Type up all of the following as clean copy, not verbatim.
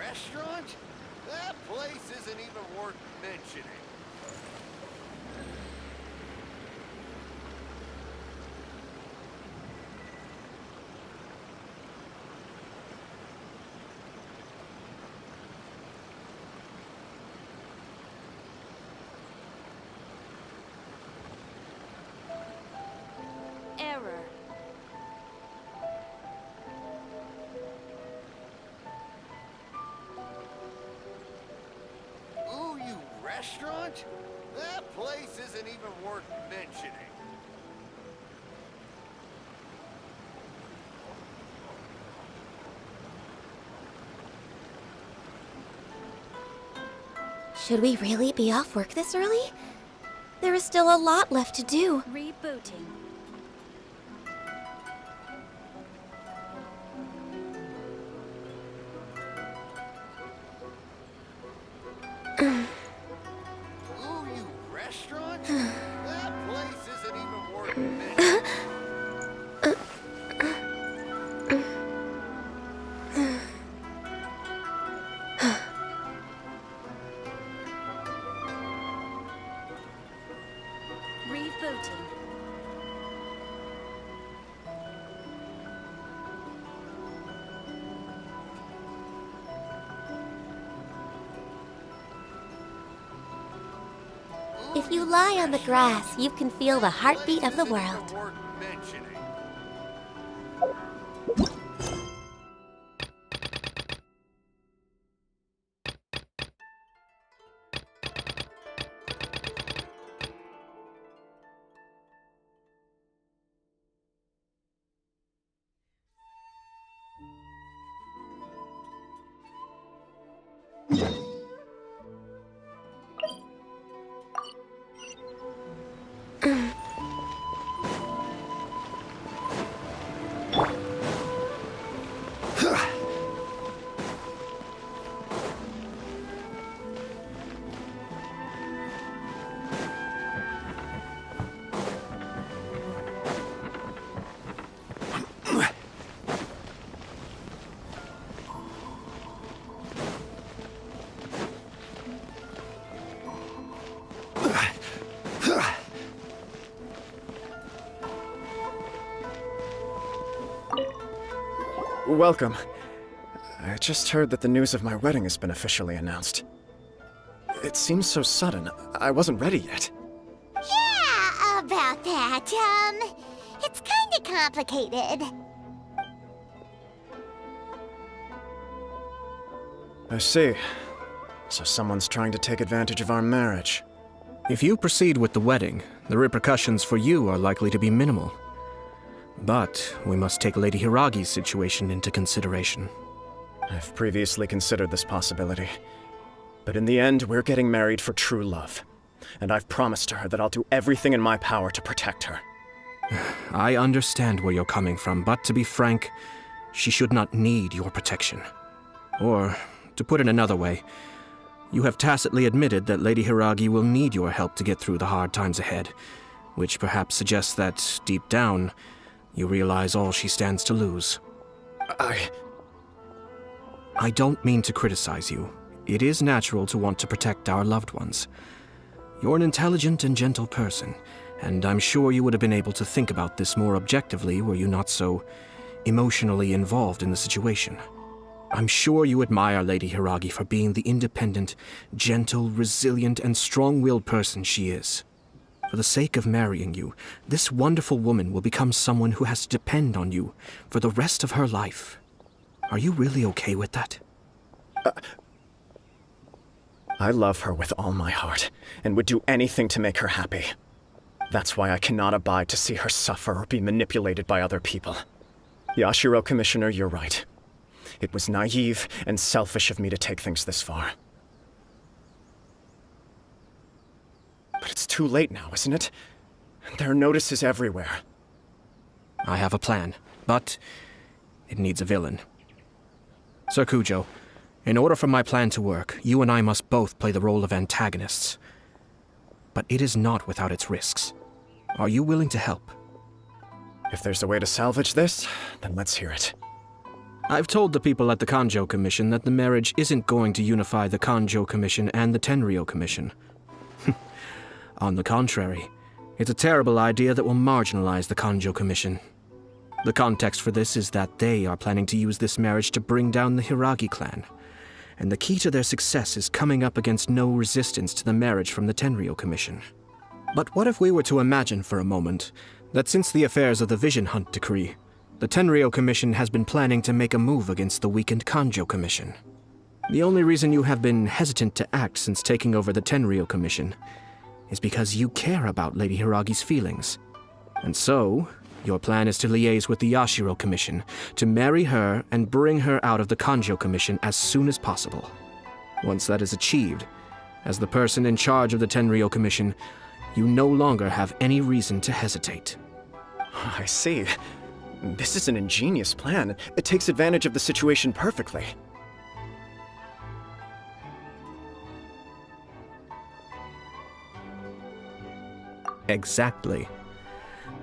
restaurant? That place isn't even worth mentioning. Error. Ooh, you restaurant? That place isn't even worth mentioning. Should we really be off work this early? There is still a lot left to do. Rebooting. Ooh, you restaurant? That place isn't even worth mentioning. Rebooting. If you lie on the grass, you can feel the heartbeat of the world. Worth mentioning. Welcome. I just heard that the news of my wedding has been officially announced. It seems so sudden. I wasn't ready yet. Yeah, about that. It's kinda complicated. I see. So someone's trying to take advantage of our marriage. If you proceed with the wedding, the repercussions for you are likely to be minimal. But we must take Lady Hiragi's situation into consideration. I've previously considered this possibility. But in the end, we're getting married for true love. And I've promised her that I'll do everything in my power to protect her. I understand where you're coming from, but to be frank, she should not need your protection. Or, to put it another way, you have tacitly admitted that Lady Hiragi will need your help to get through the hard times ahead, which perhaps suggests that, deep down, you realize all she stands to lose. I don't mean to criticize you. It is natural to want to protect our loved ones. You're an intelligent and gentle person, and I'm sure you would have been able to think about this more objectively were you not so emotionally involved in the situation. I'm sure you admire Lady Hiragi for being the independent, gentle, resilient, and strong-willed person she is. For the sake of marrying you, this wonderful woman will become someone who has to depend on you for the rest of her life. Are you really okay with that? I love her with all my heart, and would do anything to make her happy. That's why I cannot abide to see her suffer or be manipulated by other people. Yashiro, Commissioner, you're right. It was naive and selfish of me to take things this far. But it's too late now, isn't it? There are notices everywhere. I have a plan, but it needs a villain. Sir Kujo, in order for my plan to work, you and I must both play the role of antagonists. But it is not without its risks. Are you willing to help? If there's a way to salvage this, then let's hear it. I've told the people at the Kanjo Commission that the marriage isn't going to unify the Kanjo Commission and the Tenryou Commission. On the contrary, it's a terrible idea that will marginalize the Kanjo Commission. The context for this is that they are planning to use this marriage to bring down the Hiragi clan, and the key to their success is coming up against no resistance to the marriage from the Tenryou Commission. But what if we were to imagine for a moment that since the affairs of the Vision Hunt Decree, the Tenryou Commission has been planning to make a move against the weakened Kanjo Commission? The only reason you have been hesitant to act since taking over the Tenryou Commission is because you care about Lady Hiragi's feelings. And so, your plan is to liaise with the Yashiro Commission to marry her and bring her out of the Kanjo Commission as soon as possible. Once that is achieved, as the person in charge of the Tenryou Commission, you no longer have any reason to hesitate. I see. This is an ingenious plan. It takes advantage of the situation perfectly. Exactly.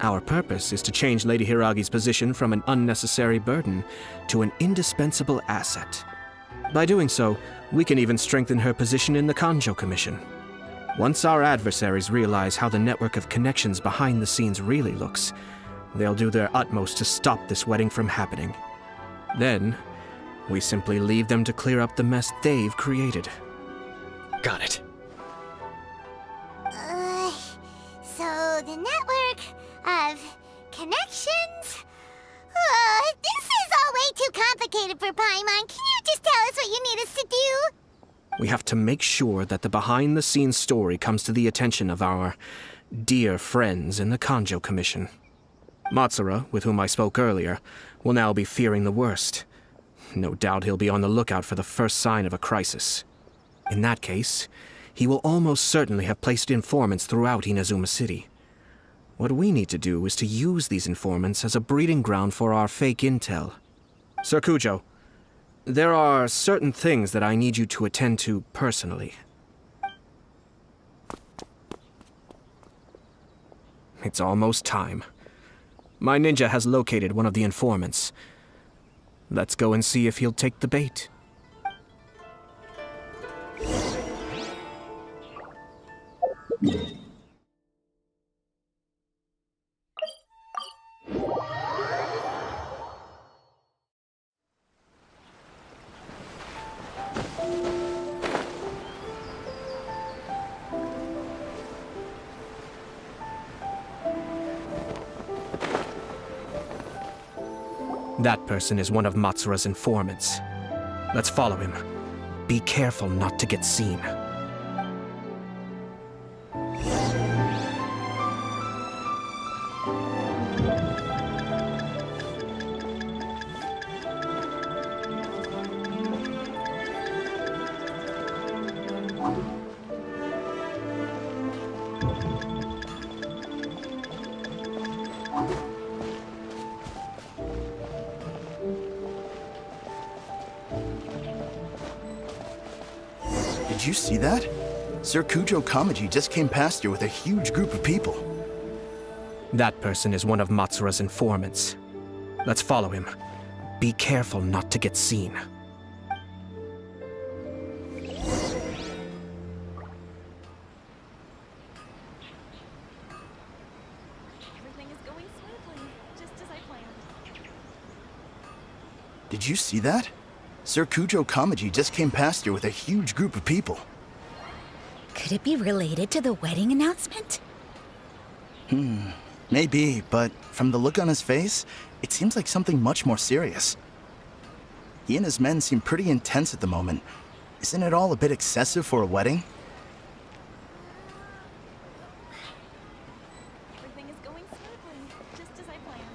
Our purpose is to change Lady Hiragi's position from an unnecessary burden to an indispensable asset. By doing so, we can even strengthen her position in the Kanjo Commission. Once our adversaries realize how the network of connections behind the scenes really looks, they'll do their utmost to stop this wedding from happening. Then, we simply leave them to clear up the mess they've created. Got it. So the network of connections? This is all way too complicated for Paimon. Can you just tell us what you need us to do? We have to make sure that the behind-the-scenes story comes to the attention of our dear friends in the Kanjo Commission. Matsura, with whom I spoke earlier, will now be fearing the worst. No doubt he'll be on the lookout for the first sign of a crisis. In that case, he will almost certainly have placed informants throughout Inazuma City. What we need to do is to use these informants as a breeding ground for our fake intel. Sir Kujo, there are certain things that I need you to attend to personally. It's almost time. My ninja has located one of the informants. Let's go and see if he'll take the bait. That person is one of Matsura's informants. Let's follow him. Be careful not to get seen. Did you see that? Sir Kujo Kamaji just came past here with a huge group of people. That person is one of Matsura's informants. Let's follow him. Be careful not to get seen. Everything is going smoothly, just as I planned. Did you see that? Sir Kujo Kamaji just came past here with a huge group of people. Could it be related to the wedding announcement? Maybe, but from the look on his face, it seems like something much more serious. He and his men seem pretty intense at the moment. Isn't it all a bit excessive for a wedding? Everything is going smoothly, just as I planned.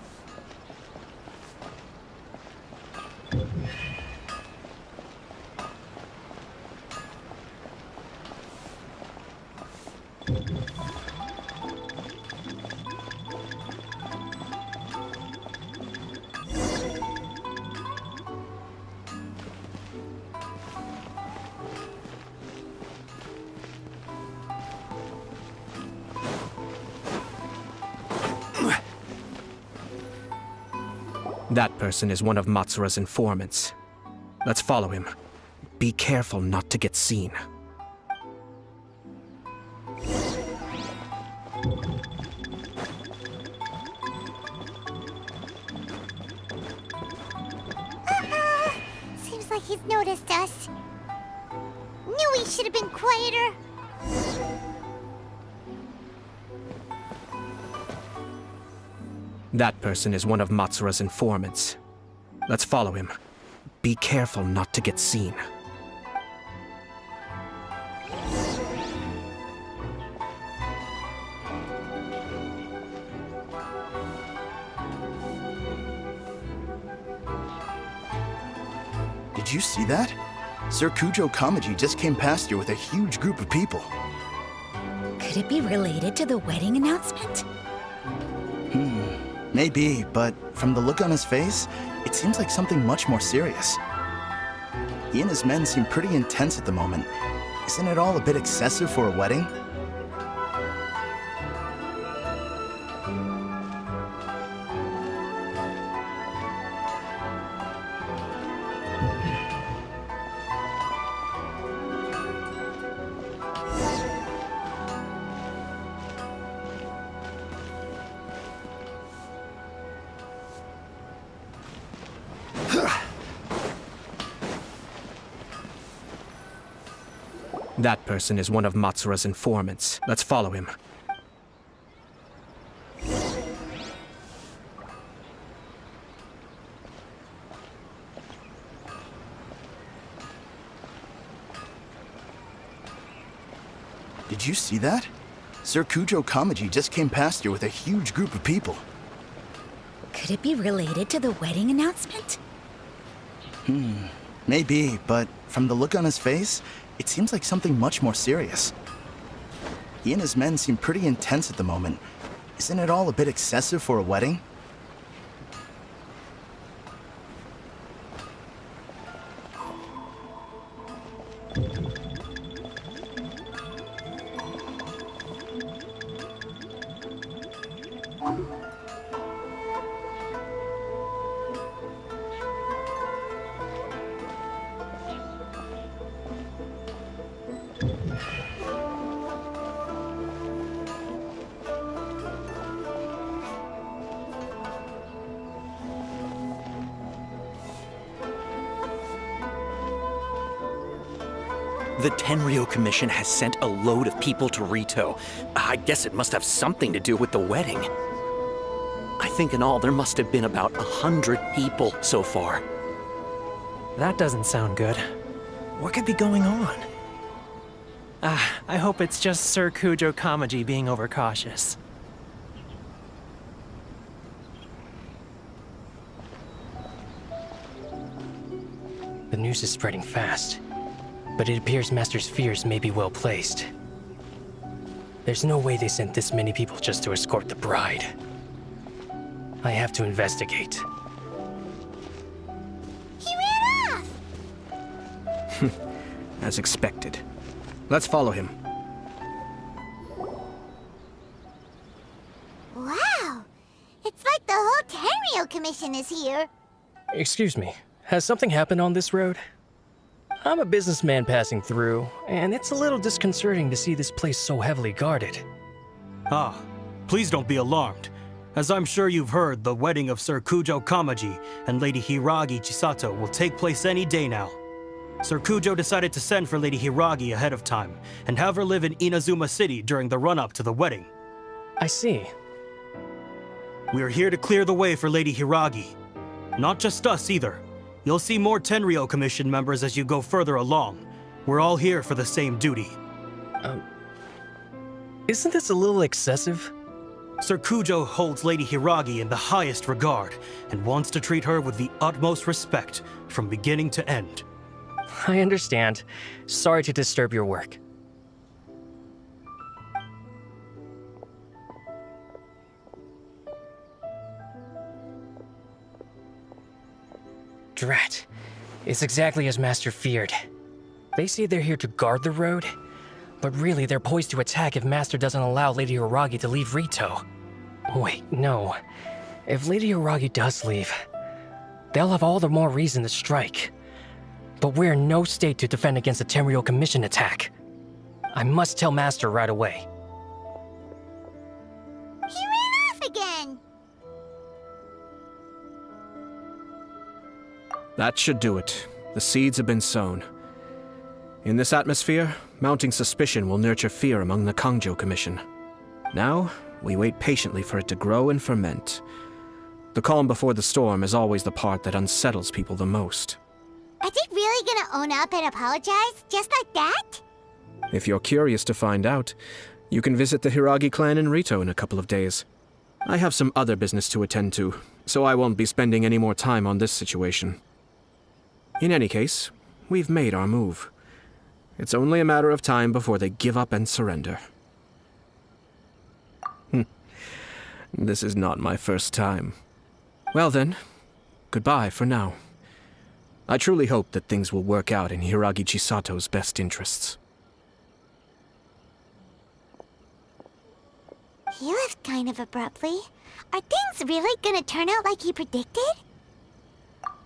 That person is one of Matsura's informants. Let's follow him. Be careful not to get seen. Seems like he's noticed us. Knew he should have been quieter. That person is one of Matsura's informants. Let's follow him. Be careful not to get seen. Did you see that? Sir Kujo Kamaji just came past here with a huge group of people. Could it be related to the wedding announcement? Maybe, but from the look on his face, it seems like something much more serious. He and his men seem pretty intense at the moment. Isn't it all a bit excessive for a wedding? That person is one of Matsura's informants. Let's follow him. Did you see that? Sir Kujo Kamaji just came past here with a huge group of people. Could it be related to the wedding announcement? Maybe, but from the look on his face, it seems like something much more serious. He and his men seem pretty intense at the moment. Isn't it all a bit excessive for a wedding? The Tenryo Commission has sent a load of people to Rito. I guess it must have something to do with the wedding. I think in all there must have been about 100 people so far. That doesn't sound good. What could be going on? I hope it's just Sir Kujo Kamaji being overcautious. The news is spreading fast, but it appears Master's fears may be well placed. There's no way they sent this many people just to escort the bride. I have to investigate. He ran off! As expected. Let's follow him. Wow! It's like the whole Tenryo Commission is here. Excuse me, has something happened on this road? I'm a businessman passing through, and it's a little disconcerting to see this place so heavily guarded. Ah, please don't be alarmed. As I'm sure you've heard, the wedding of Sir Kujo Kamaji and Lady Hiragi Chisato will take place any day now. Sir Kujo decided to send for Lady Hiragi ahead of time and have her live in Inazuma City during the run-up to the wedding. I see. We are here to clear the way for Lady Hiragi. Not just us either. You'll see more Tenryo Commission members as you go further along. We're all here for the same duty. Isn't this a little excessive? Sir Kujo holds Lady Hiragi in the highest regard and wants to treat her with the utmost respect from beginning to end. I understand. Sorry to disturb your work. Drat. It's exactly as Master feared. They say they're here to guard the road, but really they're poised to attack if Master doesn't allow Lady Hiragi to leave Rito. Wait, no. If Lady Hiragi does leave, they'll have all the more reason to strike. But we're in no state to defend against a Tenryo Commission attack. I must tell Master right away. He ran off again. That should do it. The seeds have been sown. In this atmosphere, mounting suspicion will nurture fear among the Kangjo Commission. Now, we wait patiently for it to grow and ferment. The calm before the storm is always the part that unsettles people the most. Are they really gonna own up and apologize? Just like that? If you're curious to find out, you can visit the Hiragi clan in Rito in a couple of days. I have some other business to attend to, so I won't be spending any more time on this situation. In any case, we've made our move. It's only a matter of time before they give up and surrender. This is not my first time. Well then, goodbye for now. I truly hope that things will work out in Hiragi Chisato's best interests. He left kind of abruptly. Are things really gonna turn out like he predicted?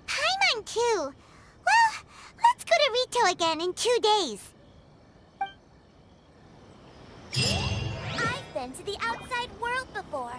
Paimon too. Well, let's go to Rito again in 2 days. I've been to the outside world before.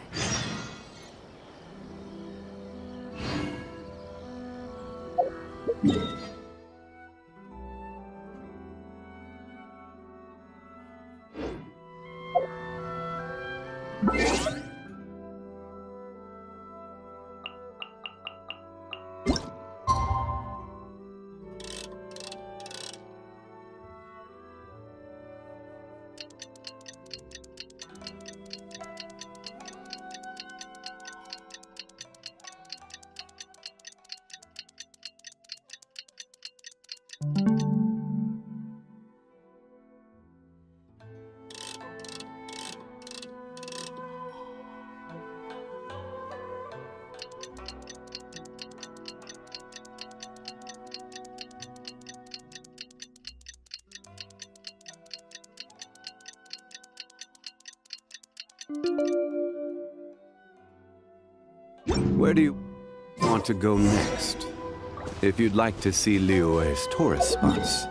Where do you want to go next? If you'd like to see Liyue's tourist spots.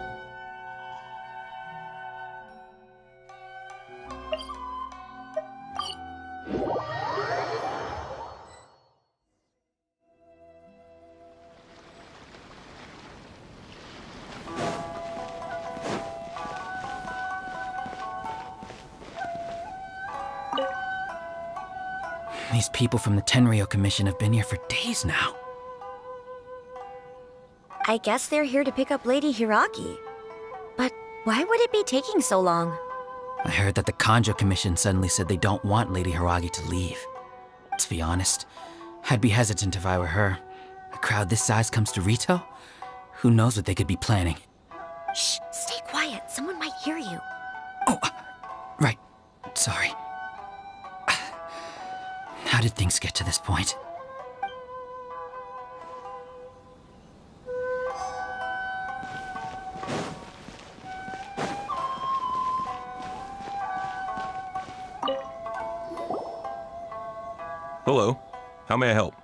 These people from the Tenryo Commission have been here for days now. I guess they're here to pick up Lady Hiragi. But why would it be taking so long? I heard that the Kanjo Commission suddenly said they don't want Lady Hiragi to leave. To be honest, I'd be hesitant if I were her. A crowd this size comes to Rito? Who knows what they could be planning? Shh, stay quiet. Someone might hear you. Oh, right. Sorry. How did things get to this point? Hello. How may I help?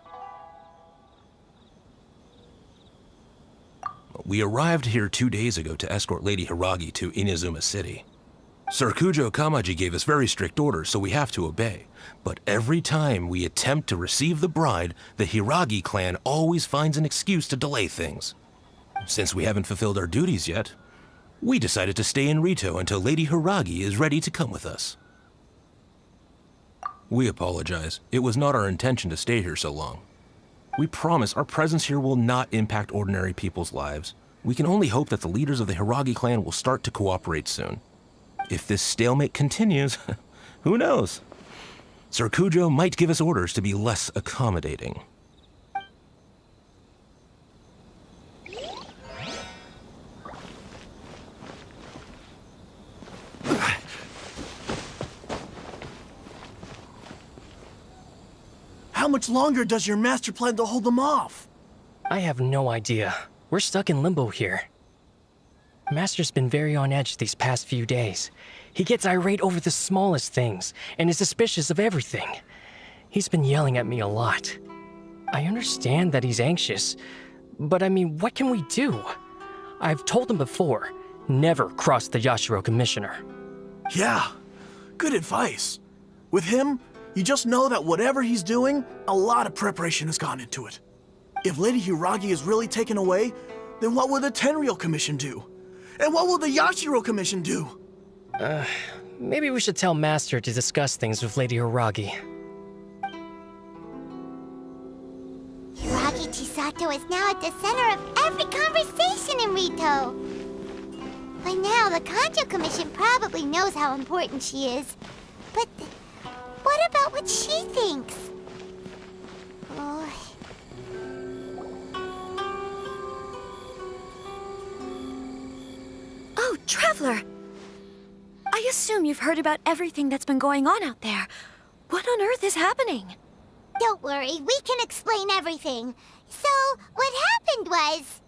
We arrived here 2 days ago to escort Lady Hiragi to Inazuma City. Sir Kujo Kamaji gave us very strict orders, so we have to obey. But every time we attempt to receive the bride, the Hiragi clan always finds an excuse to delay things. Since we haven't fulfilled our duties yet, we decided to stay in Rito until Lady Hiragi is ready to come with us. We apologize. It was not our intention to stay here so long. We promise our presence here will not impact ordinary people's lives. We can only hope that the leaders of the Hiragi clan will start to cooperate soon. If this stalemate continues, who knows? Sir Kujo might give us orders to be less accommodating. How much longer does your master plan to hold them off? I have no idea. We're stuck in limbo here. Master's been very on edge these past few days. He gets irate over the smallest things and is suspicious of everything. He's been yelling at me a lot. I understand that he's anxious, but I mean, what can we do? I've told him before, never cross the Yashiro Commissioner. Yeah, good advice. With him, you just know that whatever he's doing, a lot of preparation has gone into it. If Lady Hiragi is really taken away, then what will the Tenryou Commission do? And what will the Yashiro Commission do? Maybe we should tell Master to discuss things with Lady Hiragi. Hiragi Chisato is now at the center of every conversation in Rito. By now, the Kanjo Commission probably knows how important she is. But what about what she thinks? Oh. Oh, Traveler! I assume you've heard about everything that's been going on out there. What on earth is happening? Don't worry, we can explain everything. So, what happened was...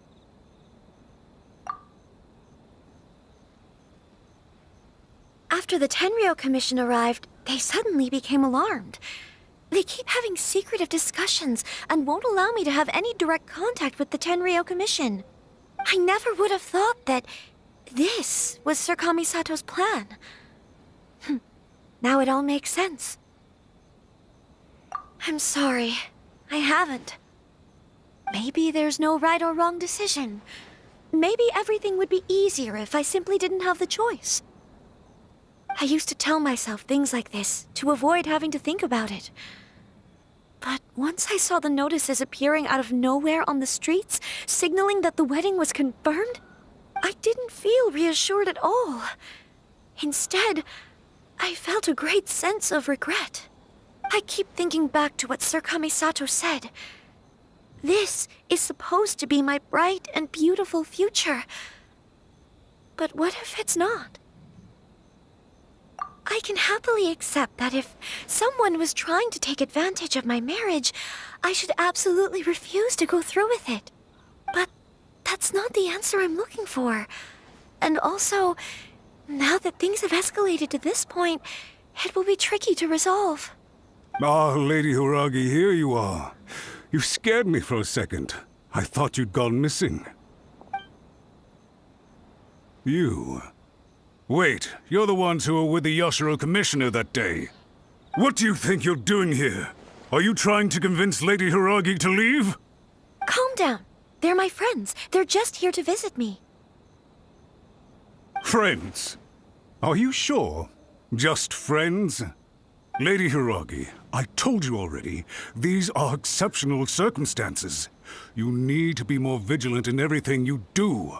After the Tenryou Commission arrived, they suddenly became alarmed. They keep having secretive discussions and won't allow me to have any direct contact with the Tenryou Commission. I never would have thought that this was Sir Kamisato's plan. Now it all makes sense. I'm sorry. I haven't. Maybe there's no right or wrong decision. Maybe everything would be easier if I simply didn't have the choice. I used to tell myself things like this to avoid having to think about it. But once I saw the notices appearing out of nowhere on the streets, signaling that the wedding was confirmed, I didn't feel reassured at all. Instead, I felt a great sense of regret. I keep thinking back to what Sir Kamisato said. This is supposed to be my bright and beautiful future. But what if it's not? I can happily accept that if someone was trying to take advantage of my marriage, I should absolutely refuse to go through with it. But that's not the answer I'm looking for. And also, now that things have escalated to this point, it will be tricky to resolve. Ah, Lady Hiragi, here you are. You scared me for a second. I thought you'd gone missing. You... Wait, you're the ones who were with the Yashiro Commissioner that day. What do you think you're doing here? Are you trying to convince Lady Hiragi to leave? Calm down. They're my friends. They're just here to visit me. Friends? Are you sure? Just friends? Lady Hiragi, I told you already, these are exceptional circumstances. You need to be more vigilant in everything you do.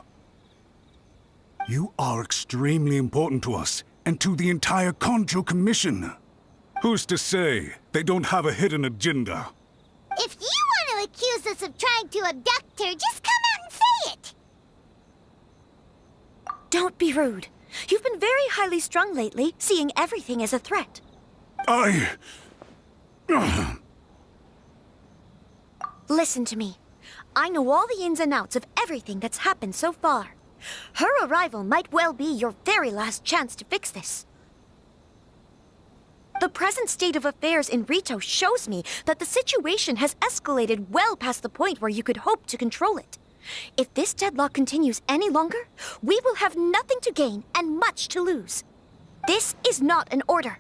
You are extremely important to us, and to the entire Kanjo Commission. Who's to say they don't have a hidden agenda? If you want to accuse us of trying to abduct her, just come out and say it! Don't be rude. You've been very highly strung lately, seeing everything as a threat. Listen to me. I know all the ins and outs of everything that's happened so far. Her arrival might well be your very last chance to fix this. The present state of affairs in Rito shows me that the situation has escalated well past the point where you could hope to control it. If this deadlock continues any longer, we will have nothing to gain and much to lose. This is not an order.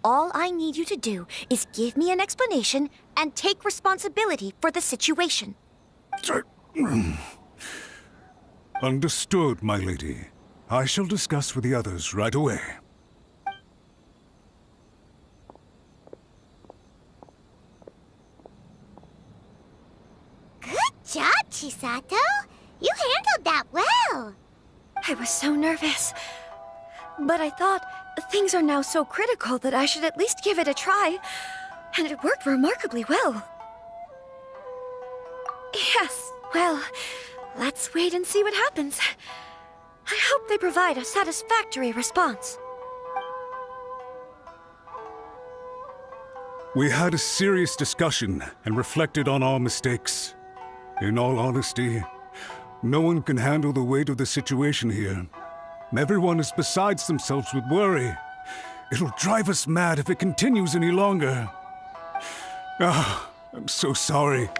All I need you to do is give me an explanation and take responsibility for the situation. Understood, my lady. I shall discuss with the others right away. Good job, Chisato. You handled that well. I was so nervous. But I thought things are now so critical that I should at least give it a try. And it worked remarkably well. Yes, well, let's wait and see what happens. I hope they provide a satisfactory response. We had a serious discussion and reflected on our mistakes. In all honesty, no one can handle the weight of the situation here. Everyone is besides themselves with worry. It'll drive us mad if it continues any longer. I'm so sorry.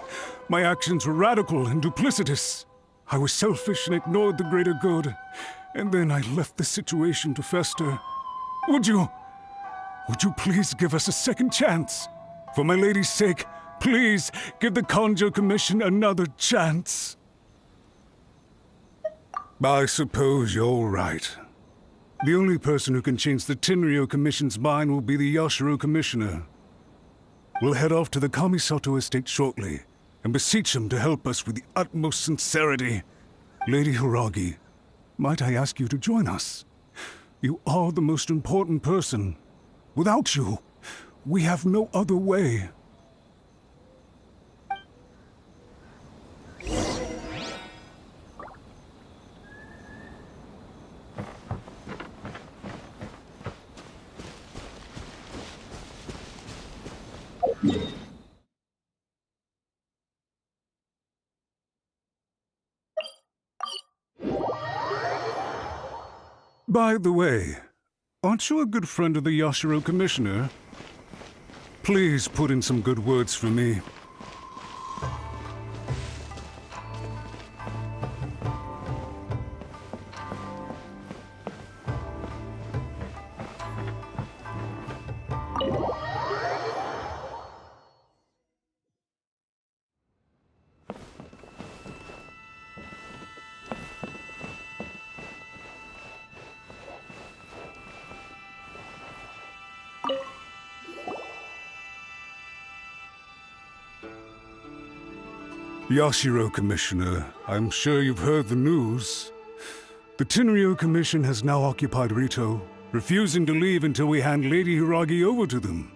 My actions were radical and duplicitous. I was selfish and ignored the greater good. And then I left the situation to fester. Would you please give us a second chance? For my lady's sake, please give the Conjo Commission another chance. I suppose you're right. The only person who can change the Tenryo Commission's mind will be the Yashiro Commissioner. We'll head off to the Kamisato estate shortly and beseech him to help us with the utmost sincerity. Lady Hiragi, might I ask you to join us? You are the most important person. Without you, we have no other way. By the way, aren't you a good friend of the Yashiro Commissioner? Please put in some good words for me. Yashiro Commissioner, I'm sure you've heard the news. The Tenryo Commission has now occupied Rito, refusing to leave until we hand Lady Hiragi over to them.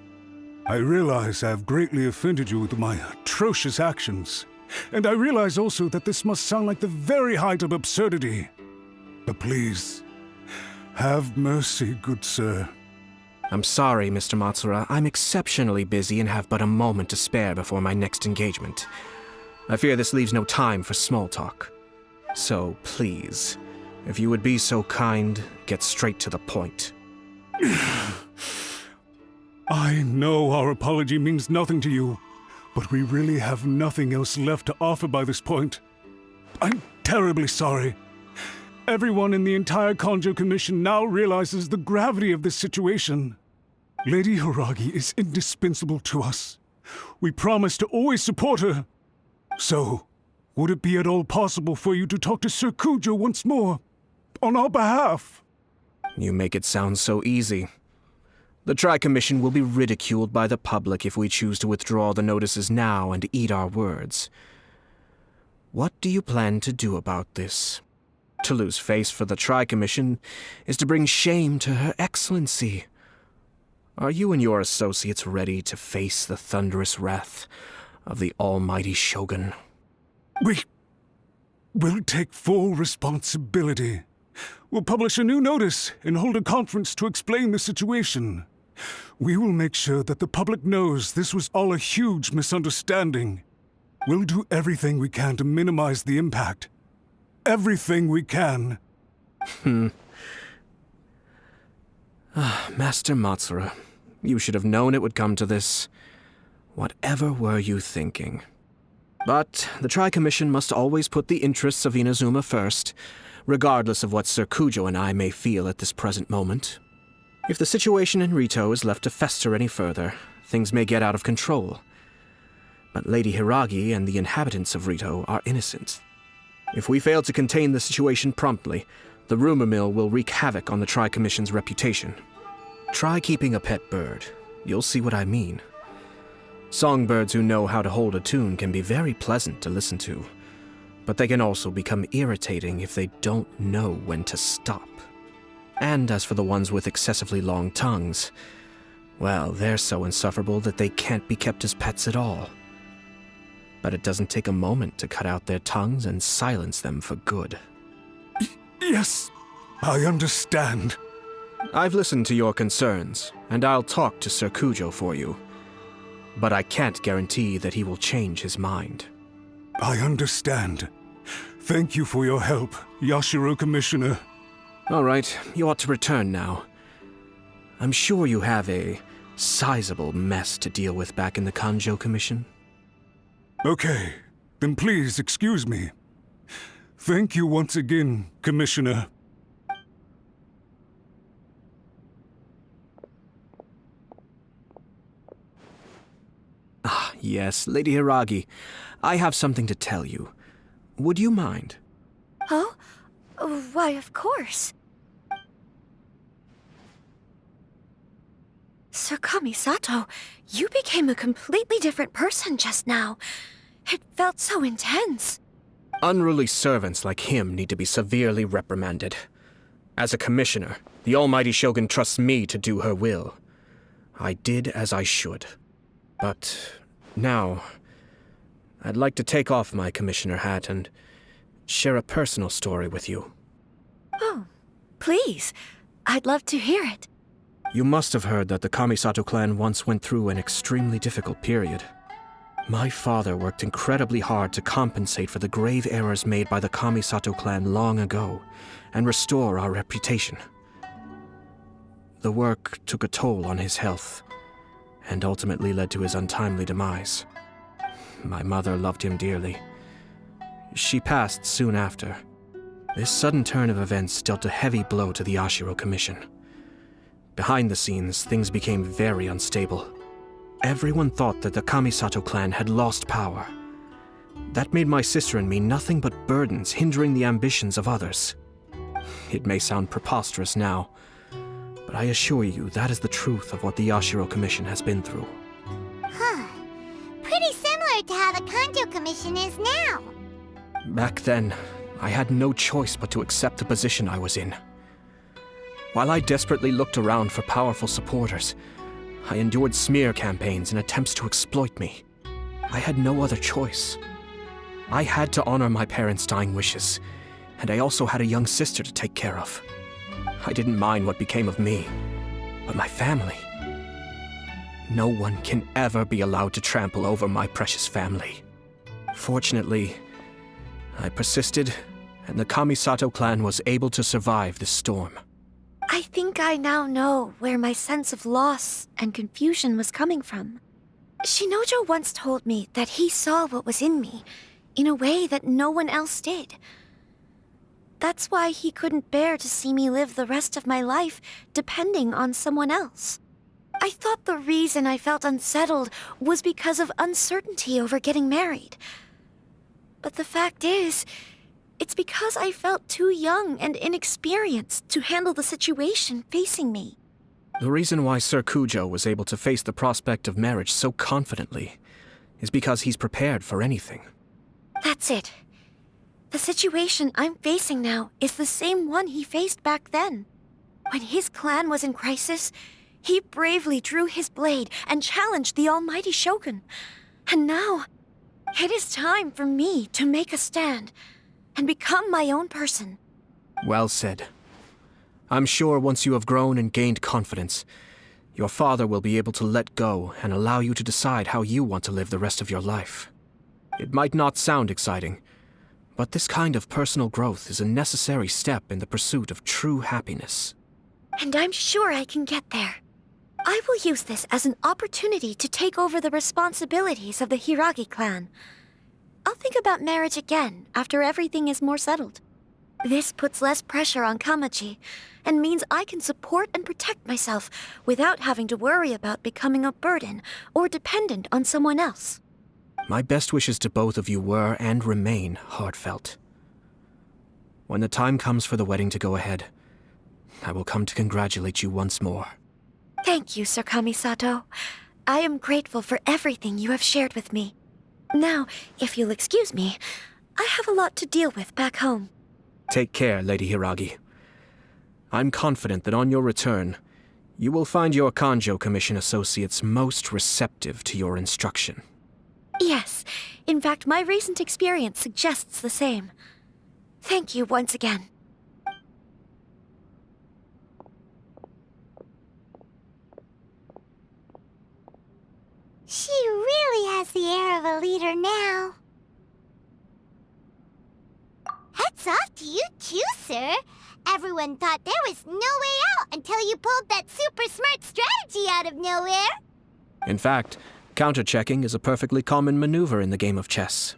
I realize I have greatly offended you with my atrocious actions, and I realize also that this must sound like the very height of absurdity. But please, have mercy, good sir. I'm sorry, Mr. Matsura. I'm exceptionally busy and have but a moment to spare before my next engagement. I fear this leaves no time for small talk. So please, if you would be so kind, get straight to the point. I know our apology means nothing to you, but we really have nothing else left to offer by this point. I'm terribly sorry. Everyone in the entire Conjo Commission now realizes the gravity of this situation. Lady Hiragi is indispensable to us. We promise to always support her. So, would it be at all possible for you to talk to Sir Kujo once more, on our behalf? You make it sound so easy. The Tri-Commission will be ridiculed by the public if we choose to withdraw the notices now and eat our words. What do you plan to do about this? To lose face for the Tri-Commission is to bring shame to Her Excellency. Are you and your associates ready to face the thunderous wrath of the almighty Shogun? We'll take full responsibility. We'll publish a new notice and hold a conference to explain the situation. We will make sure that the public knows this was all a huge misunderstanding. We'll do everything we can to minimize the impact. Everything we can. Master Matsura, you should have known it would come to this. Whatever were you thinking? But the Tri-Commission must always put the interests of Inazuma first, regardless of what Sir Kujo and I may feel at this present moment. If the situation in Rito is left to fester any further, things may get out of control. But Lady Hiragi and the inhabitants of Rito are innocent. If we fail to contain the situation promptly, the rumor mill will wreak havoc on the Tri-Commission's reputation. Try keeping a pet bird. You'll see what I mean. Songbirds who know how to hold a tune can be very pleasant to listen to, but they can also become irritating if they don't know when to stop. And as for the ones with excessively long tongues, well, they're so insufferable that they can't be kept as pets at all. But it doesn't take a moment to cut out their tongues and silence them for good. Yes, I understand. I've listened to your concerns, and I'll talk to Sir Kujo for you. But I can't guarantee that he will change his mind. I understand. Thank you for your help, Yashiro Commissioner. All right, you ought to return now. I'm sure you have a sizable mess to deal with back in the Conjo Commission. Okay, then please excuse me. Thank you once again, Commissioner. Ah, yes, Lady Hiragi. I have something to tell you. Would you mind? Oh? Why, of course. Sir Kamisato, you became a completely different person just now. It felt so intense. Unruly servants like him need to be severely reprimanded. As a commissioner, the Almighty Shogun trusts me to do her will. I did as I should. But now, I'd like to take off my commissioner hat and share a personal story with you. Oh, please. I'd love to hear it. You must have heard that the Kamisato clan once went through an extremely difficult period. My father worked incredibly hard to compensate for the grave errors made by the Kamisato clan long ago and restore our reputation. The work took a toll on his health and ultimately led to his untimely demise. My mother loved him dearly. She passed soon after. This sudden turn of events dealt a heavy blow to the Yashiro Commission. Behind the scenes, things became very unstable. Everyone thought that the Kamisato clan had lost power. That made my sister and me nothing but burdens hindering the ambitions of others. It may sound preposterous now, but I assure you that is the truth of what the Yashiro Commission has been through. Huh. Pretty similar to how the Kanjo Commission is now. Back then, I had no choice but to accept the position I was in. While I desperately looked around for powerful supporters, I endured smear campaigns and attempts to exploit me. I had no other choice. I had to honor my parents' dying wishes, and I also had a young sister to take care of. I didn't mind what became of me, but my family. No one can ever be allowed to trample over my precious family. Fortunately, I persisted, and the Kamisato clan was able to survive this storm. I think I now know where my sense of loss and confusion was coming from. Shinojo once told me that he saw what was in me in a way that no one else did. That's why he couldn't bear to see me live the rest of my life depending on someone else. I thought the reason I felt unsettled was because of uncertainty over getting married. But the fact is, it's because I felt too young and inexperienced to handle the situation facing me. The reason why Sir Kujo was able to face the prospect of marriage so confidently is because he's prepared for anything. That's it. The situation I'm facing now is the same one he faced back then. When his clan was in crisis, he bravely drew his blade and challenged the Almighty Shogun. And now, it is time for me to make a stand and become my own person. Well said. I'm sure once you have grown and gained confidence, your father will be able to let go and allow you to decide how you want to live the rest of your life. It might not sound exciting, but this kind of personal growth is a necessary step in the pursuit of true happiness. And I'm sure I can get there. I will use this as an opportunity to take over the responsibilities of the Hiragi clan. I'll think about marriage again after everything is more settled. This puts less pressure on Kamaji, and means I can support and protect myself without having to worry about becoming a burden or dependent on someone else. My best wishes to both of you were and remain heartfelt. When the time comes for the wedding to go ahead, I will come to congratulate you once more. Thank you, Sir Kamisato. I am grateful for everything you have shared with me. Now, if you'll excuse me, I have a lot to deal with back home. Take care, Lady Hiragi. I'm confident that on your return, you will find your Kanjo Commission associates most receptive to your instruction. Yes, in fact, my recent experience suggests the same. Thank you once again. She really has the air of a leader now. Hats off to you too, sir. Everyone thought there was no way out until you pulled that super smart strategy out of nowhere. In fact, Counter-checking is a perfectly common maneuver in the game of chess.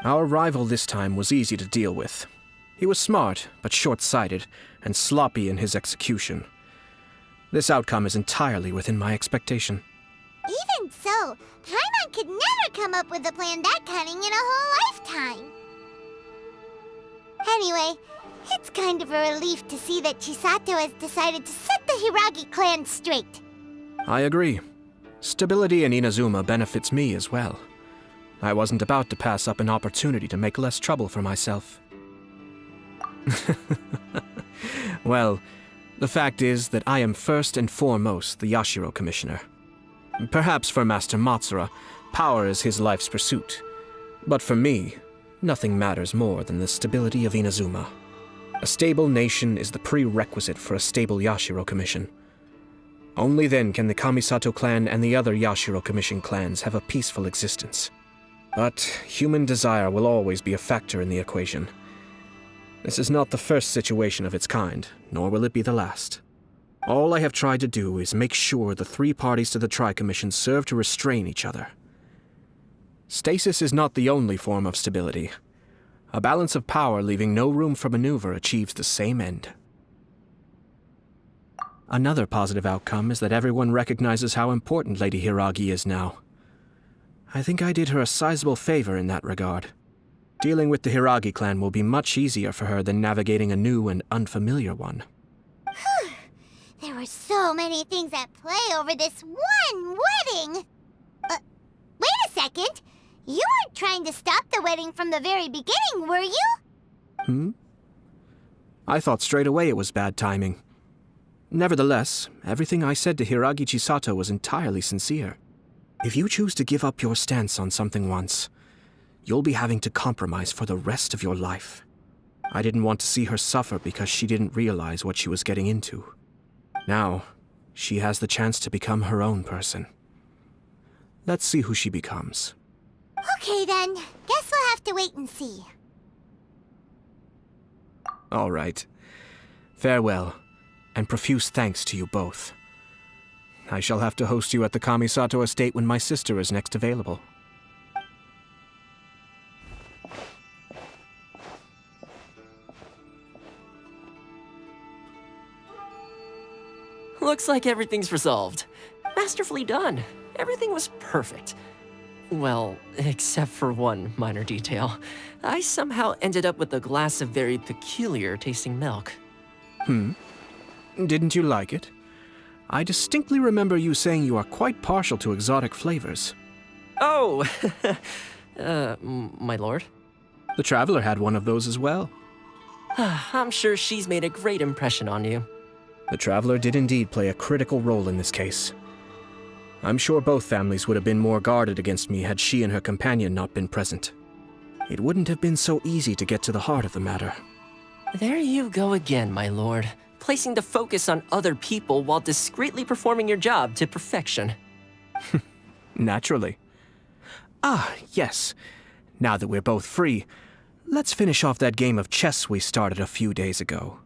Our rival this time was easy to deal with. He was smart, but short-sighted, and sloppy in his execution. This outcome is entirely within my expectation. Even so, Paimon could never come up with a plan that cunning in a whole lifetime. Anyway, it's kind of a relief to see that Chisato has decided to set the Hiragi clan straight. I agree. Stability in Inazuma benefits me as well. I wasn't about to pass up an opportunity to make less trouble for myself. Well, the fact is that I am first and foremost the Yashiro Commissioner. Perhaps for Master Matsura, power is his life's pursuit. But for me, nothing matters more than the stability of Inazuma. A stable nation is the prerequisite for a stable Yashiro Commission. Only then can the Kamisato clan and the other Yashiro Commission clans have a peaceful existence. But human desire will always be a factor in the equation. This is not the first situation of its kind, nor will it be the last. All I have tried to do is make sure the three parties to the Tri-Commission serve to restrain each other. Stasis is not the only form of stability. A balance of power leaving no room for maneuver achieves the same end. Another positive outcome is that everyone recognizes how important Lady Hiragi is now. I think I did her a sizable favor in that regard. Dealing with the Hiragi clan will be much easier for her than navigating a new and unfamiliar one. There were so many things at play over this one wedding! Wait a second! You weren't trying to stop the wedding from the very beginning, were you? I thought straight away it was bad timing. Nevertheless, everything I said to Hiragi Chisato was entirely sincere. If you choose to give up your stance on something once, you'll be having to compromise for the rest of your life. I didn't want to see her suffer because she didn't realize what she was getting into. Now, she has the chance to become her own person. Let's see who she becomes. Okay then, guess we'll have to wait and see. All right. Farewell, and profuse thanks to you both. I shall have to host you at the Kamisato estate when my sister is next available. Looks like everything's resolved. Masterfully done. Everything was perfect. Well, except for one minor detail. I somehow ended up with a glass of very peculiar tasting milk. Didn't you like it? I distinctly remember you saying you are quite partial to exotic flavors. Oh, my lord. The Traveler had one of those as well. I'm sure she's made a great impression on you. The Traveler did indeed play a critical role in this case. I'm sure both families would have been more guarded against me had she and her companion not been present. It wouldn't have been so easy to get to the heart of the matter. There you go again, my lord. Placing the focus on other people while discreetly performing your job to perfection. Naturally. Ah, yes. Now that we're both free, let's finish off that game of chess we started a few days ago.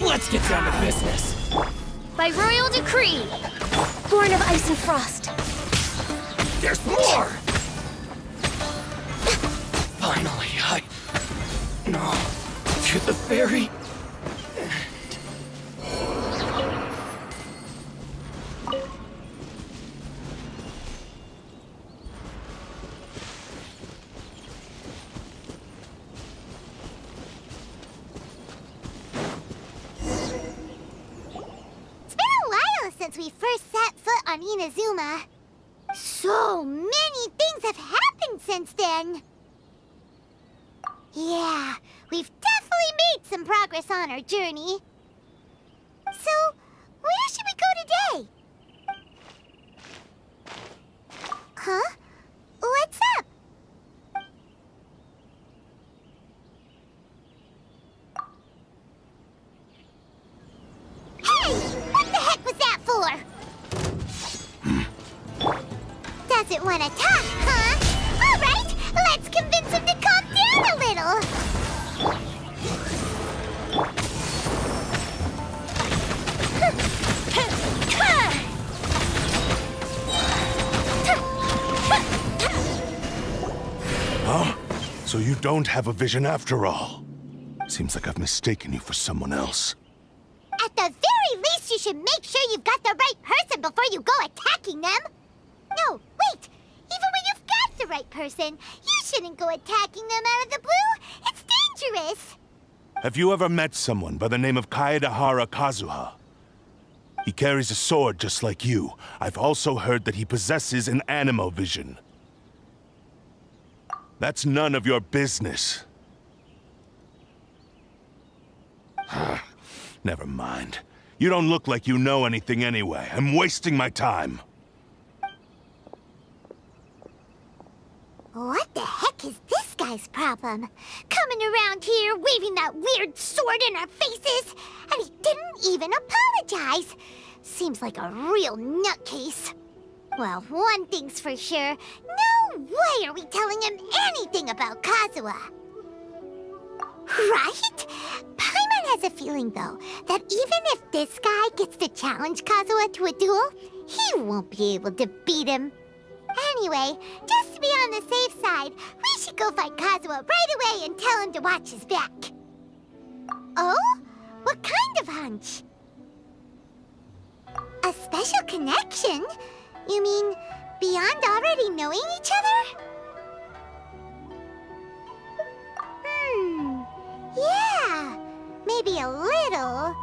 Let's get down to business. By royal decree, born of ice and frost. There's more! Finally, No. To the very... first set foot on Inazuma. So many things have happened since then. Yeah, we've definitely made some progress on our journey. So, where should we go today? Huh? What's up? Hey! What the heck was that for? Doesn't want to talk, huh? All right, let's convince him to calm down a little. Huh? So you don't have a vision after all? Seems like I've mistaken you for someone else. At the very least, you should make sure you've got the right person before you go attacking them. No, wait! Even when you've got the right person, you shouldn't go attacking them out of the blue. It's dangerous. Have you ever met someone by the name of Kaedahara Kazuha? He carries a sword just like you. I've also heard that he possesses an animo vision. That's none of your business. Never mind. You don't look like you know anything anyway. I'm wasting my time. What the heck is this guy's problem? Coming around here, waving that weird sword in our faces, and he didn't even apologize. Seems like a real nutcase. Well, one thing's for sure. No way are we telling him anything about Kazuha. Right? Paimon has a feeling, though, that even if this guy gets to challenge Kazuha to a duel, he won't be able to beat him. Anyway, just to be on the safe side, we should go find Kazuha right away and tell him to watch his back. Oh? What kind of hunch? A special connection? You mean beyond already knowing each other? Yeah, maybe a little.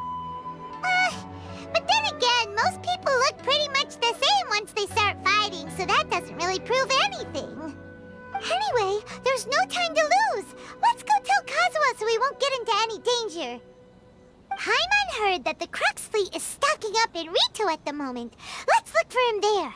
But then again, most people look pretty much the same once they start fighting, so that doesn't really prove anything. Anyway, there's no time to lose. Let's go tell Kazuha so we won't get into any danger. Paimon heard that the Crux fleet is stocking up in Rito at the moment. Let's look for him there.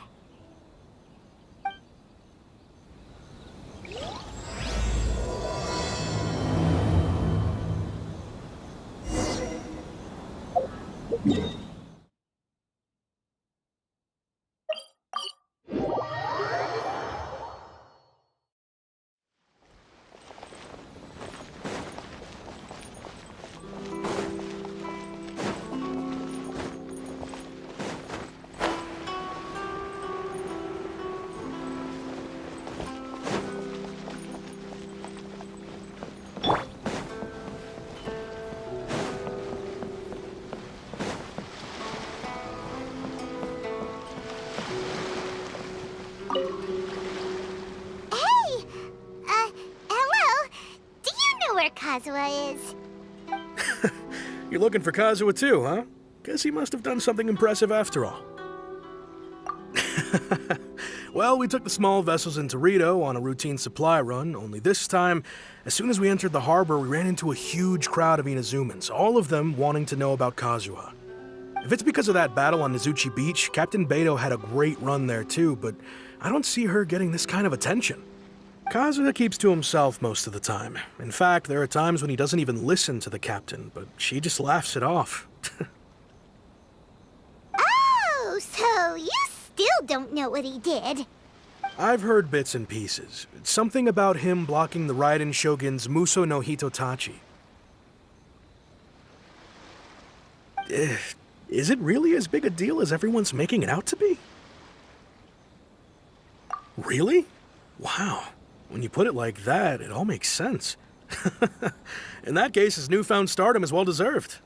Kazuha is. You're looking for Kazuha too, huh? Guess he must have done something impressive after all. Well, we took the small vessels into Rito on a routine supply run, only this time, as soon as we entered the harbor, we ran into a huge crowd of Inazumans, all of them wanting to know about Kazuha. If it's because of that battle on Nizuchi Beach, Captain Beto had a great run there too, but I don't see her getting this kind of attention. Kazuha keeps to himself most of the time. In fact, there are times when he doesn't even listen to the captain, but she just laughs it off. Oh, so you still don't know what he did? I've heard bits and pieces. It's something about him blocking the Raiden Shogun's Muso no Hitotachi. Is it really as big a deal as everyone's making it out to be? Really? Wow. When you put it like that, it all makes sense. In that case, his newfound stardom is well deserved.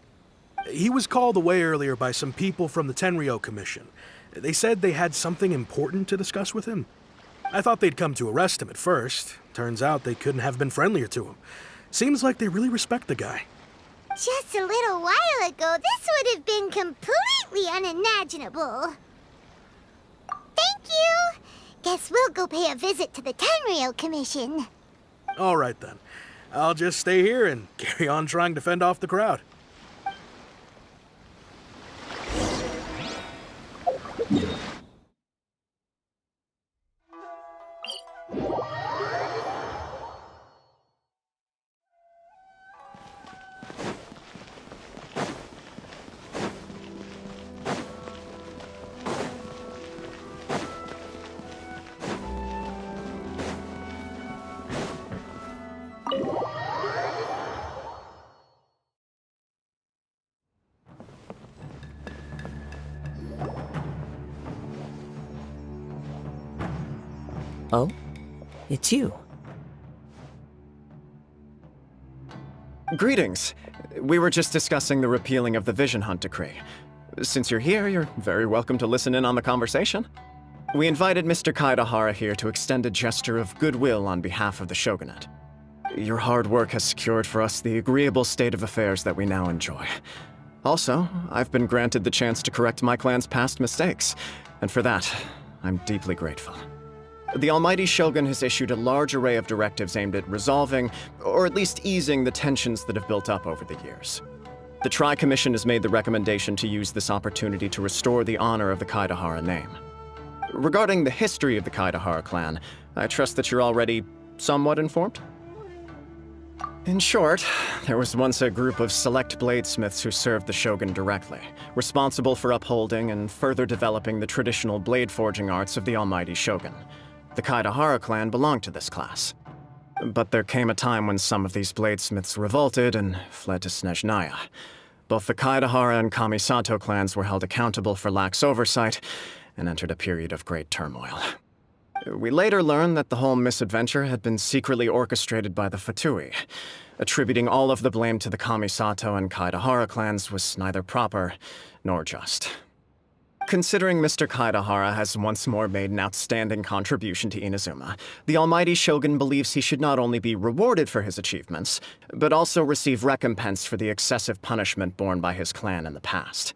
He was called away earlier by some people from the Tenryo Commission. They said they had something important to discuss with him. I thought they'd come to arrest him at first. Turns out they couldn't have been friendlier to him. Seems like they really respect the guy. Just a little while ago, this would have been completely unimaginable. Thank you! Guess we'll go pay a visit to the Tenryo Commission. All right then. I'll just stay here and carry on trying to fend off the crowd. Oh? It's you. Greetings. We were just discussing the repealing of the Vision Hunt Decree. Since you're here, you're very welcome to listen in on the conversation. We invited Mr. Kaidahara here to extend a gesture of goodwill on behalf of the Shogunate. Your hard work has secured for us the agreeable state of affairs that we now enjoy. Also, I've been granted the chance to correct my clan's past mistakes, and for that, I'm deeply grateful. The Almighty Shogun has issued a large array of directives aimed at resolving, or at least easing, the tensions that have built up over the years. The Tri-Commission has made the recommendation to use this opportunity to restore the honor of the Kaidahara name. Regarding the history of the Kaidahara clan, I trust that you're already somewhat informed? In short, there was once a group of select bladesmiths who served the Shogun directly, responsible for upholding and further developing the traditional blade forging arts of the Almighty Shogun. The Kaidahara clan belonged to this class. But there came a time when some of these bladesmiths revolted and fled to Snezhnaya. Both the Kaidahara and Kamisato clans were held accountable for lax oversight and entered a period of great turmoil. We later learned that the whole misadventure had been secretly orchestrated by the Fatui. Attributing all of the blame to the Kamisato and Kaidahara clans was neither proper nor just. Considering Mr. Kaidahara has once more made an outstanding contribution to Inazuma, the Almighty Shogun believes he should not only be rewarded for his achievements, but also receive recompense for the excessive punishment borne by his clan in the past.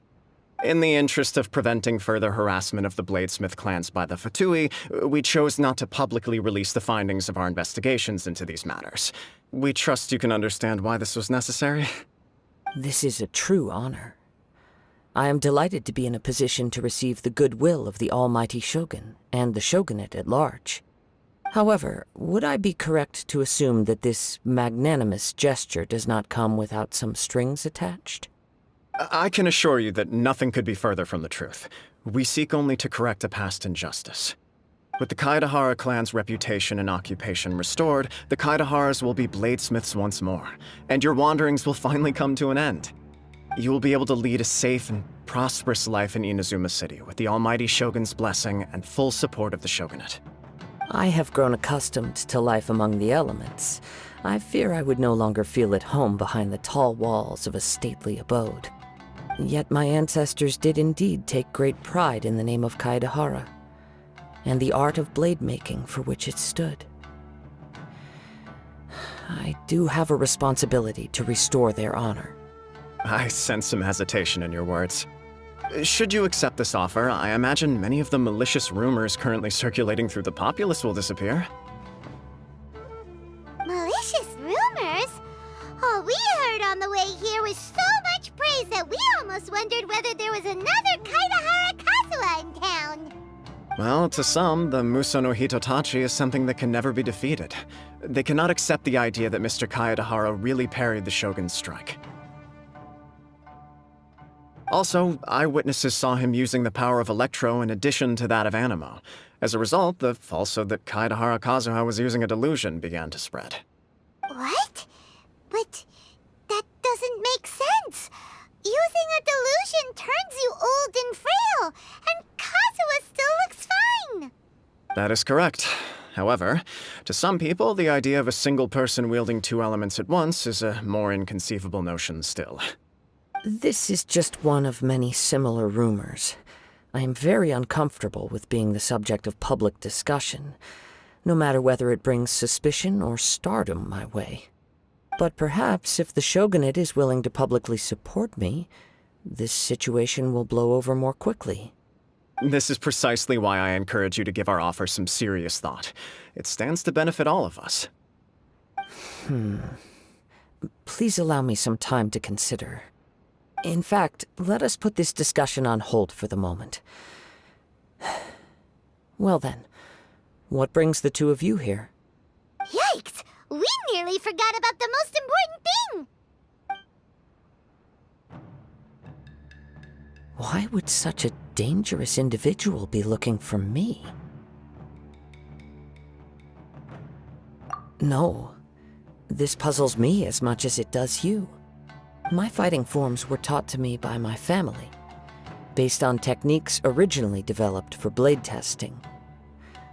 In the interest of preventing further harassment of the Bladesmith clans by the Fatui, we chose not to publicly release the findings of our investigations into these matters. We trust you can understand why this was necessary. This is a true honor. I am delighted to be in a position to receive the goodwill of the Almighty Shogun and the Shogunate at large. However, would I be correct to assume that this magnanimous gesture does not come without some strings attached? I can assure you that nothing could be further from the truth. We seek only to correct a past injustice. With the Kaidahara clan's reputation and occupation restored, the Kaidaharas will be bladesmiths once more, and your wanderings will finally come to an end. You will be able to lead a safe and prosperous life in Inazuma City with the Almighty Shogun's blessing and full support of the Shogunate. I have grown accustomed to life among the elements. I fear I would no longer feel at home behind the tall walls of a stately abode. Yet my ancestors did indeed take great pride in the name of Kaidahara, and the art of blade making for which it stood. I do have a responsibility to restore their honor. I sense some hesitation in your words. Should you accept this offer, I imagine many of the malicious rumors currently circulating through the populace will disappear. Malicious rumors? All we heard on the way here was so much praise that we almost wondered whether there was another Kaidahara Kazuha in town. Well, to some, the Muso no Hitotachi is something that can never be defeated. They cannot accept the idea that Mr. Kaidahara really parried the Shogun's strike. Also, eyewitnesses saw him using the power of Electro in addition to that of Animo. As a result, the falsehood that Kaidahara Kazuha was using a delusion began to spread. What? But that doesn't make sense. Using a delusion turns you old and frail, and Kazuha still looks fine. That is correct. However, to some people, the idea of a single person wielding two elements at once is a more inconceivable notion still. This is just one of many similar rumors. I am very uncomfortable with being the subject of public discussion, no matter whether it brings suspicion or stardom my way. But perhaps if the Shogunate is willing to publicly support me, this situation will blow over more quickly. This is precisely why I encourage you to give our offer some serious thought. It stands to benefit all of us. Please allow me some time to consider. In fact, let us put this discussion on hold for the moment. Well then, what brings the two of you here? Yikes! We nearly forgot about the most important thing! Why would such a dangerous individual be looking for me? No. This puzzles me as much as it does you. My fighting forms were taught to me by my family, based on techniques originally developed for blade testing.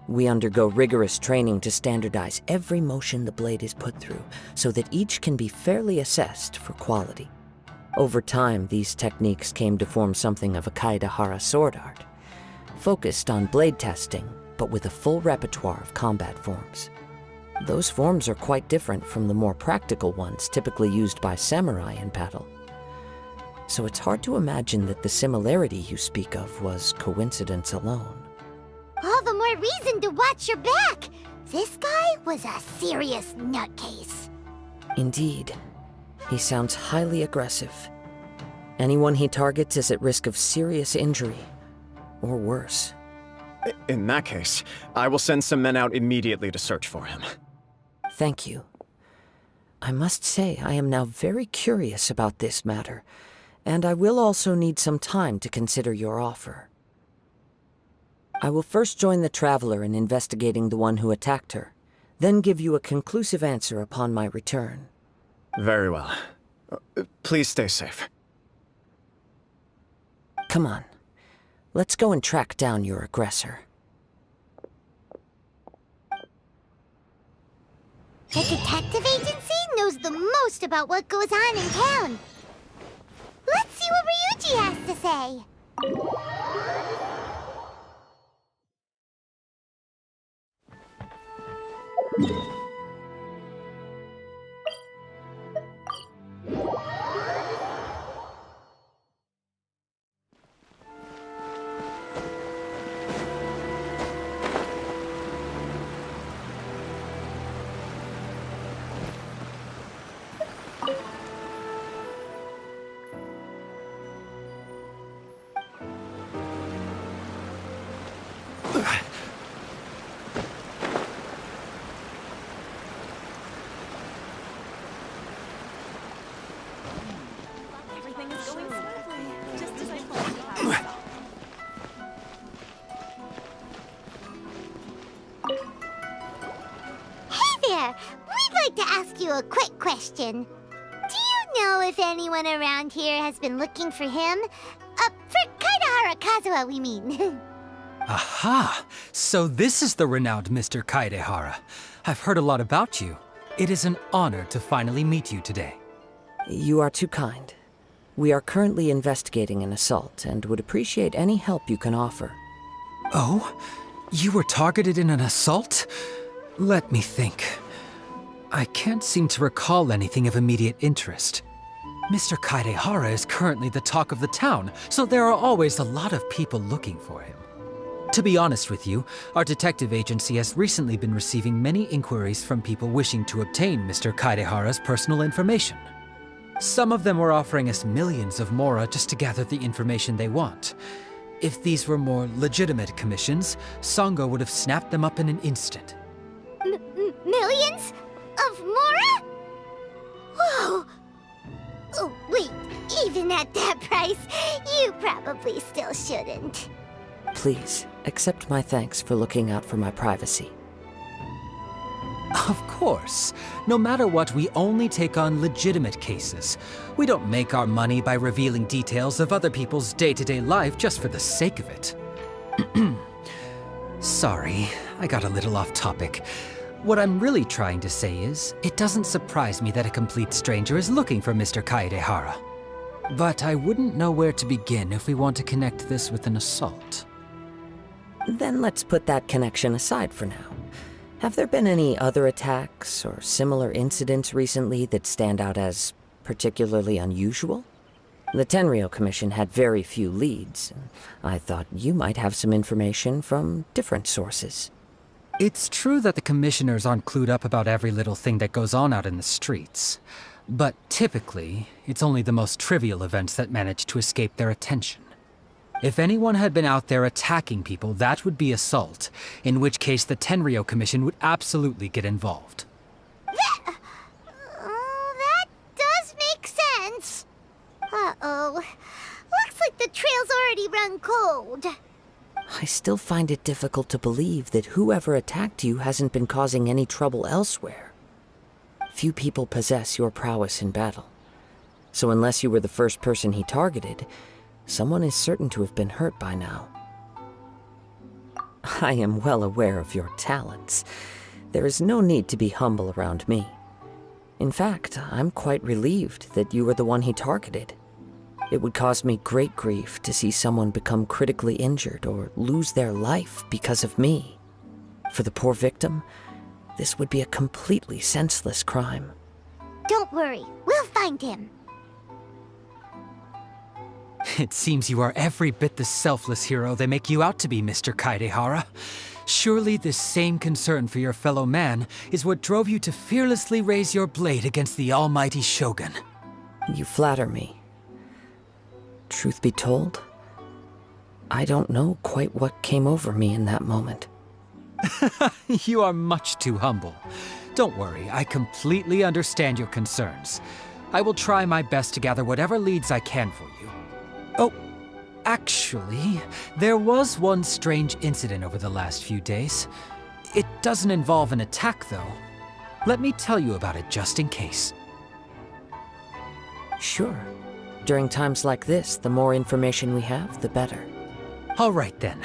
We undergo rigorous training to standardize every motion the blade is put through, so that each can be fairly assessed for quality. Over time, these techniques came to form something of a Kaedehara sword art, focused on blade testing, but with a full repertoire of combat forms. Those forms are quite different from the more practical ones typically used by samurai in battle. So it's hard to imagine that the similarity you speak of was coincidence alone. All the more reason to watch your back! This guy was a serious nutcase. Indeed. He sounds highly aggressive. Anyone he targets is at risk of serious injury, or worse. In that case, I will send some men out immediately to search for him. Thank you. I must say I am now very curious about this matter, and I will also need some time to consider your offer. I will first join the Traveler in investigating the one who attacked her, then give you a conclusive answer upon my return. Very well. Please stay safe. Come on. Let's go and track down your aggressor. The detective agency knows the most about what goes on in town. Let's see what Ryuji has to say. Everything is going smoothly, just as I planned. Hey there! We'd like to ask you a quick question. Do you know if anyone around here has been looking for him? For Kaedehara Kazuha, we mean. Aha! So this is the renowned Mr. Kaedehara. I've heard a lot about you. It is an honor to finally meet you today. You are too kind. We are currently investigating an assault and would appreciate any help you can offer. Oh? You were targeted in an assault? Let me think. I can't seem to recall anything of immediate interest. Mr. Kaedehara is currently the talk of the town, so there are always a lot of people looking for him. To be honest with you, our detective agency has recently been receiving many inquiries from people wishing to obtain Mr. Kaedehara's personal information. Some of them were offering us millions of mora just to gather the information they want. If these were more legitimate commissions, Sango would have snapped them up in an instant. Millions? Of mora? Whoa! Oh, wait, even at that price, you probably still shouldn't. Please, accept my thanks for looking out for my privacy. Of course. No matter what, we only take on legitimate cases. We don't make our money by revealing details of other people's day-to-day life just for the sake of it. Sorry, I got a little off topic. What I'm really trying to say is, it doesn't surprise me that a complete stranger is looking for Mr. Kaedehara. But I wouldn't know where to begin if we want to connect this with an assault. Then let's put that connection aside for now. Have there been any other attacks or similar incidents recently that stand out as particularly unusual? The Tenryo Commission had very few leads. I thought you might have some information from different sources. It's true that the commissioners aren't clued up about every little thing that goes on out in the streets. But typically, it's only the most trivial events that manage to escape their attention. If anyone had been out there attacking people, that would be assault, in which case the Tenryo Commission would absolutely get involved. That does make sense. Uh-oh. Looks like the trail's already run cold. I still find it difficult to believe that whoever attacked you hasn't been causing any trouble elsewhere. Few people possess your prowess in battle. So unless you were the first person he targeted, someone is certain to have been hurt by now. I am well aware of your talents. There is no need to be humble around me. In fact, I'm quite relieved that you were the one he targeted. It would cause me great grief to see someone become critically injured or lose their life because of me. For the poor victim, this would be a completely senseless crime. Don't worry, we'll find him. It seems you are every bit the selfless hero they make you out to be, Mr. Kaedehara. Surely this same concern for your fellow man is what drove you to fearlessly raise your blade against the almighty Shogun. You flatter me. Truth be told, I don't know quite what came over me in that moment. You are much too humble. Don't worry, I completely understand your concerns. I will try my best to gather whatever leads I can for you. Oh, actually, there was one strange incident over the last few days. It doesn't involve an attack, though. Let me tell you about it just in case. Sure. During times like this, the more information we have, the better. All right then.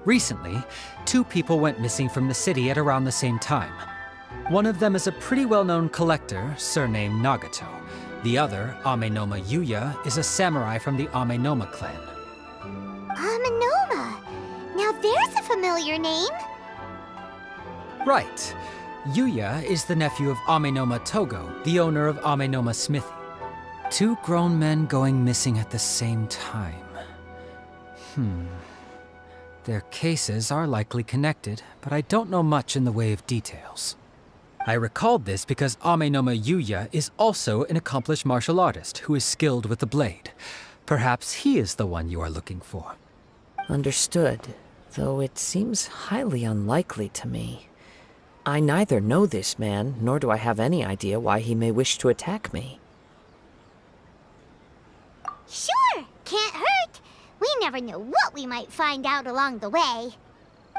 Recently, 2 people went missing from the city at around the same time. One of them is a pretty well-known collector, surnamed Nagato. The other, Amenoma Yuya, is a samurai from the Amenoma clan. Amenoma! Now there's a familiar name. Right. Yuya is the nephew of Amenoma Togo, the owner of Amenoma Smithy. 2 grown men going missing at the same time. Their cases are likely connected, but I don't know much in the way of details. I recalled this because Amenoma Yuya is also an accomplished martial artist who is skilled with the blade. Perhaps he is the one you are looking for. Understood, though it seems highly unlikely to me. I neither know this man, nor do I have any idea why he may wish to attack me. Sure, can't hurt. We never know what we might find out along the way.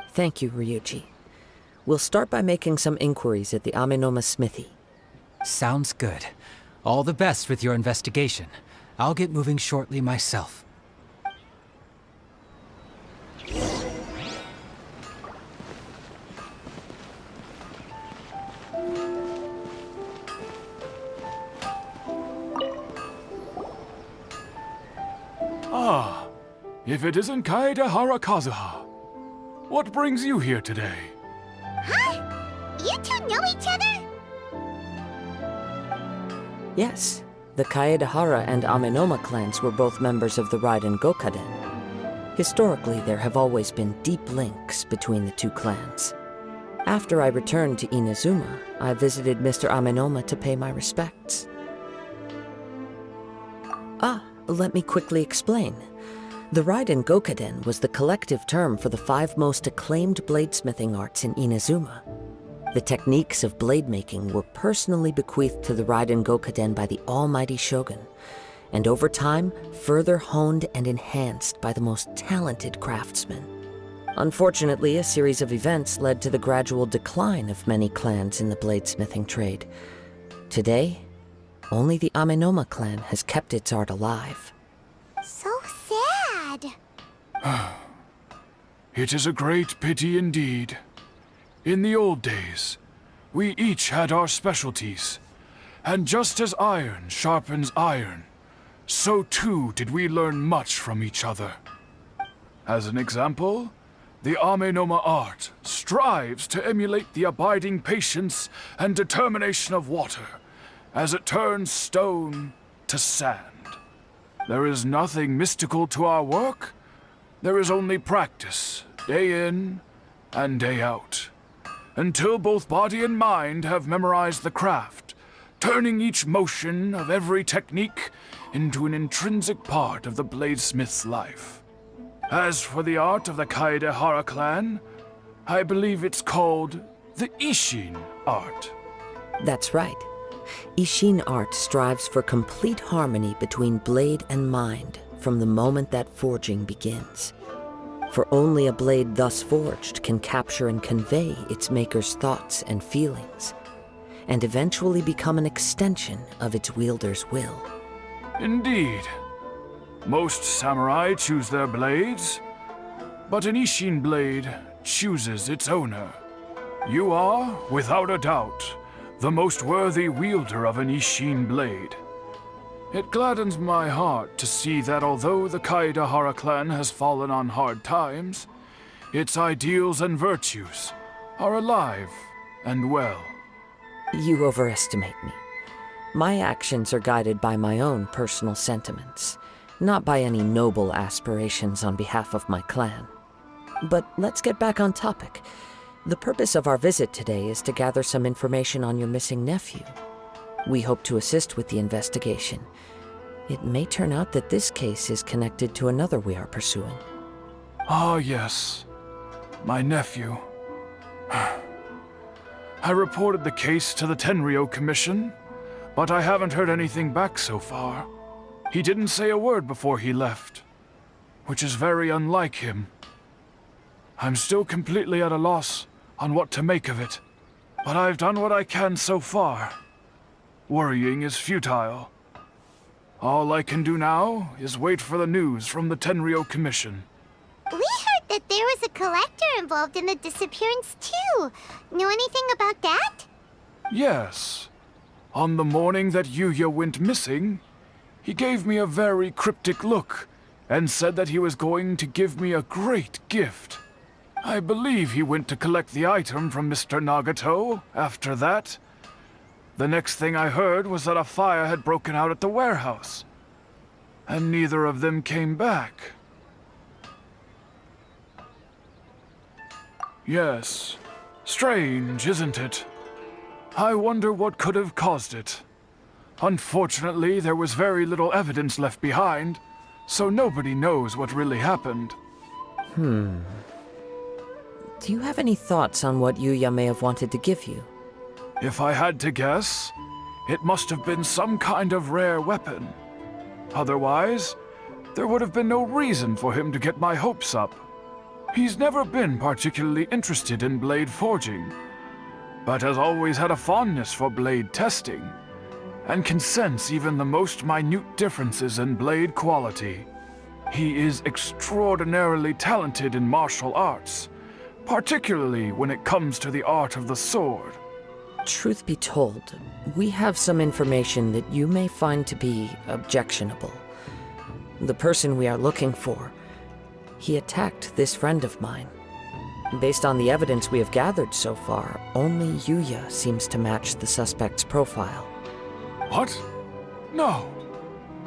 Thank you, Ryuji. We'll start by making some inquiries at the Amenoma Smithy. Sounds good. All the best with your investigation. I'll get moving shortly myself. Ah, if it isn't Kaedehara Kazuha. What brings you here today? Huh? You 2 know each other? Yes, the Kaedehara and Amenoma clans were both members of the Raiden Gokaden. Historically, there have always been deep links between the 2 clans. After I returned to Inazuma, I visited Mr. Amenoma to pay my respects. Let me quickly explain. The Raiden Gokaden was the collective term for the 5 most acclaimed bladesmithing arts in Inazuma. The techniques of blade making were personally bequeathed to the Raiden Gokaden by the almighty Shogun, and over time, further honed and enhanced by the most talented craftsmen. Unfortunately, a series of events led to the gradual decline of many clans in the bladesmithing trade. Today, only the Amenoma clan has kept its art alive. So sad. It is a great pity indeed. In the old days, we each had our specialties, and just as iron sharpens iron, so too did we learn much from each other. As an example, the Amenoma art strives to emulate the abiding patience and determination of water as it turns stone to sand. There is nothing mystical to our work. There is only practice, day in and day out, until both body and mind have memorized the craft, turning each motion of every technique into an intrinsic part of the bladesmith's life. As for the art of the Kaedehara clan, I believe it's called the Ishin art. That's right. Ishin art strives for complete harmony between blade and mind from the moment that forging begins. For only a blade thus forged can capture and convey its maker's thoughts and feelings, and eventually become an extension of its wielder's will. Indeed. Most samurai choose their blades, but an Ishin blade chooses its owner. You are, without a doubt, the most worthy wielder of an Ishin blade. It gladdens my heart to see that although the Kaedehara clan has fallen on hard times, its ideals and virtues are alive and well. You overestimate me. My actions are guided by my own personal sentiments, not by any noble aspirations on behalf of my clan. But let's get back on topic. The purpose of our visit today is to gather some information on your missing nephew. We hope to assist with the investigation. It may turn out that this case is connected to another we are pursuing. Ah, yes. My nephew. I reported the case to the Tenryo Commission, but I haven't heard anything back so far. He didn't say a word before he left, which is very unlike him. I'm still completely at a loss on what to make of it, but I've done what I can so far. Worrying is futile. All I can do now is wait for the news from the Tenryo Commission. We heard that there was a collector involved in the disappearance too. Know anything about that? Yes. On the morning that Yuya went missing, he gave me a very cryptic look and said that he was going to give me a great gift. I believe he went to collect the item from Mr. Nagato after that. The next thing I heard was that a fire had broken out at the warehouse, and neither of them came back. Yes, strange, isn't it? I wonder what could have caused it. Unfortunately, there was very little evidence left behind, so nobody knows what really happened. Do you have any thoughts on what Yuya may have wanted to give you? If I had to guess, it must have been some kind of rare weapon. Otherwise, there would have been no reason for him to get my hopes up. He's never been particularly interested in blade forging, but has always had a fondness for blade testing, and can sense even the most minute differences in blade quality. He is extraordinarily talented in martial arts, particularly when it comes to the art of the sword. Truth be told, we have some information that you may find to be objectionable. The person we are looking for, he attacked this friend of mine. Based on the evidence we have gathered so far, only Yuya seems to match the suspect's profile. What? No.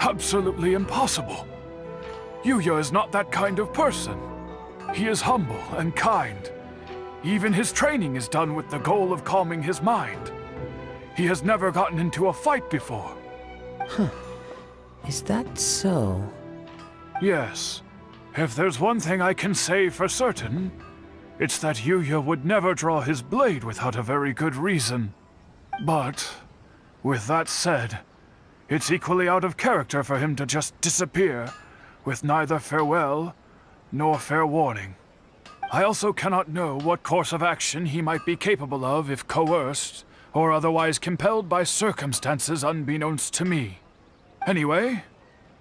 Absolutely impossible. Yuya is not that kind of person. He is humble and kind. Even his training is done with the goal of calming his mind. He has never gotten into a fight before. Is that so? Yes. If there's one thing I can say for certain, it's that Yuya would never draw his blade without a very good reason. But, with that said, it's equally out of character for him to just disappear, with neither farewell nor fair warning. I also cannot know what course of action he might be capable of if coerced, or otherwise compelled by circumstances unbeknownst to me. Anyway,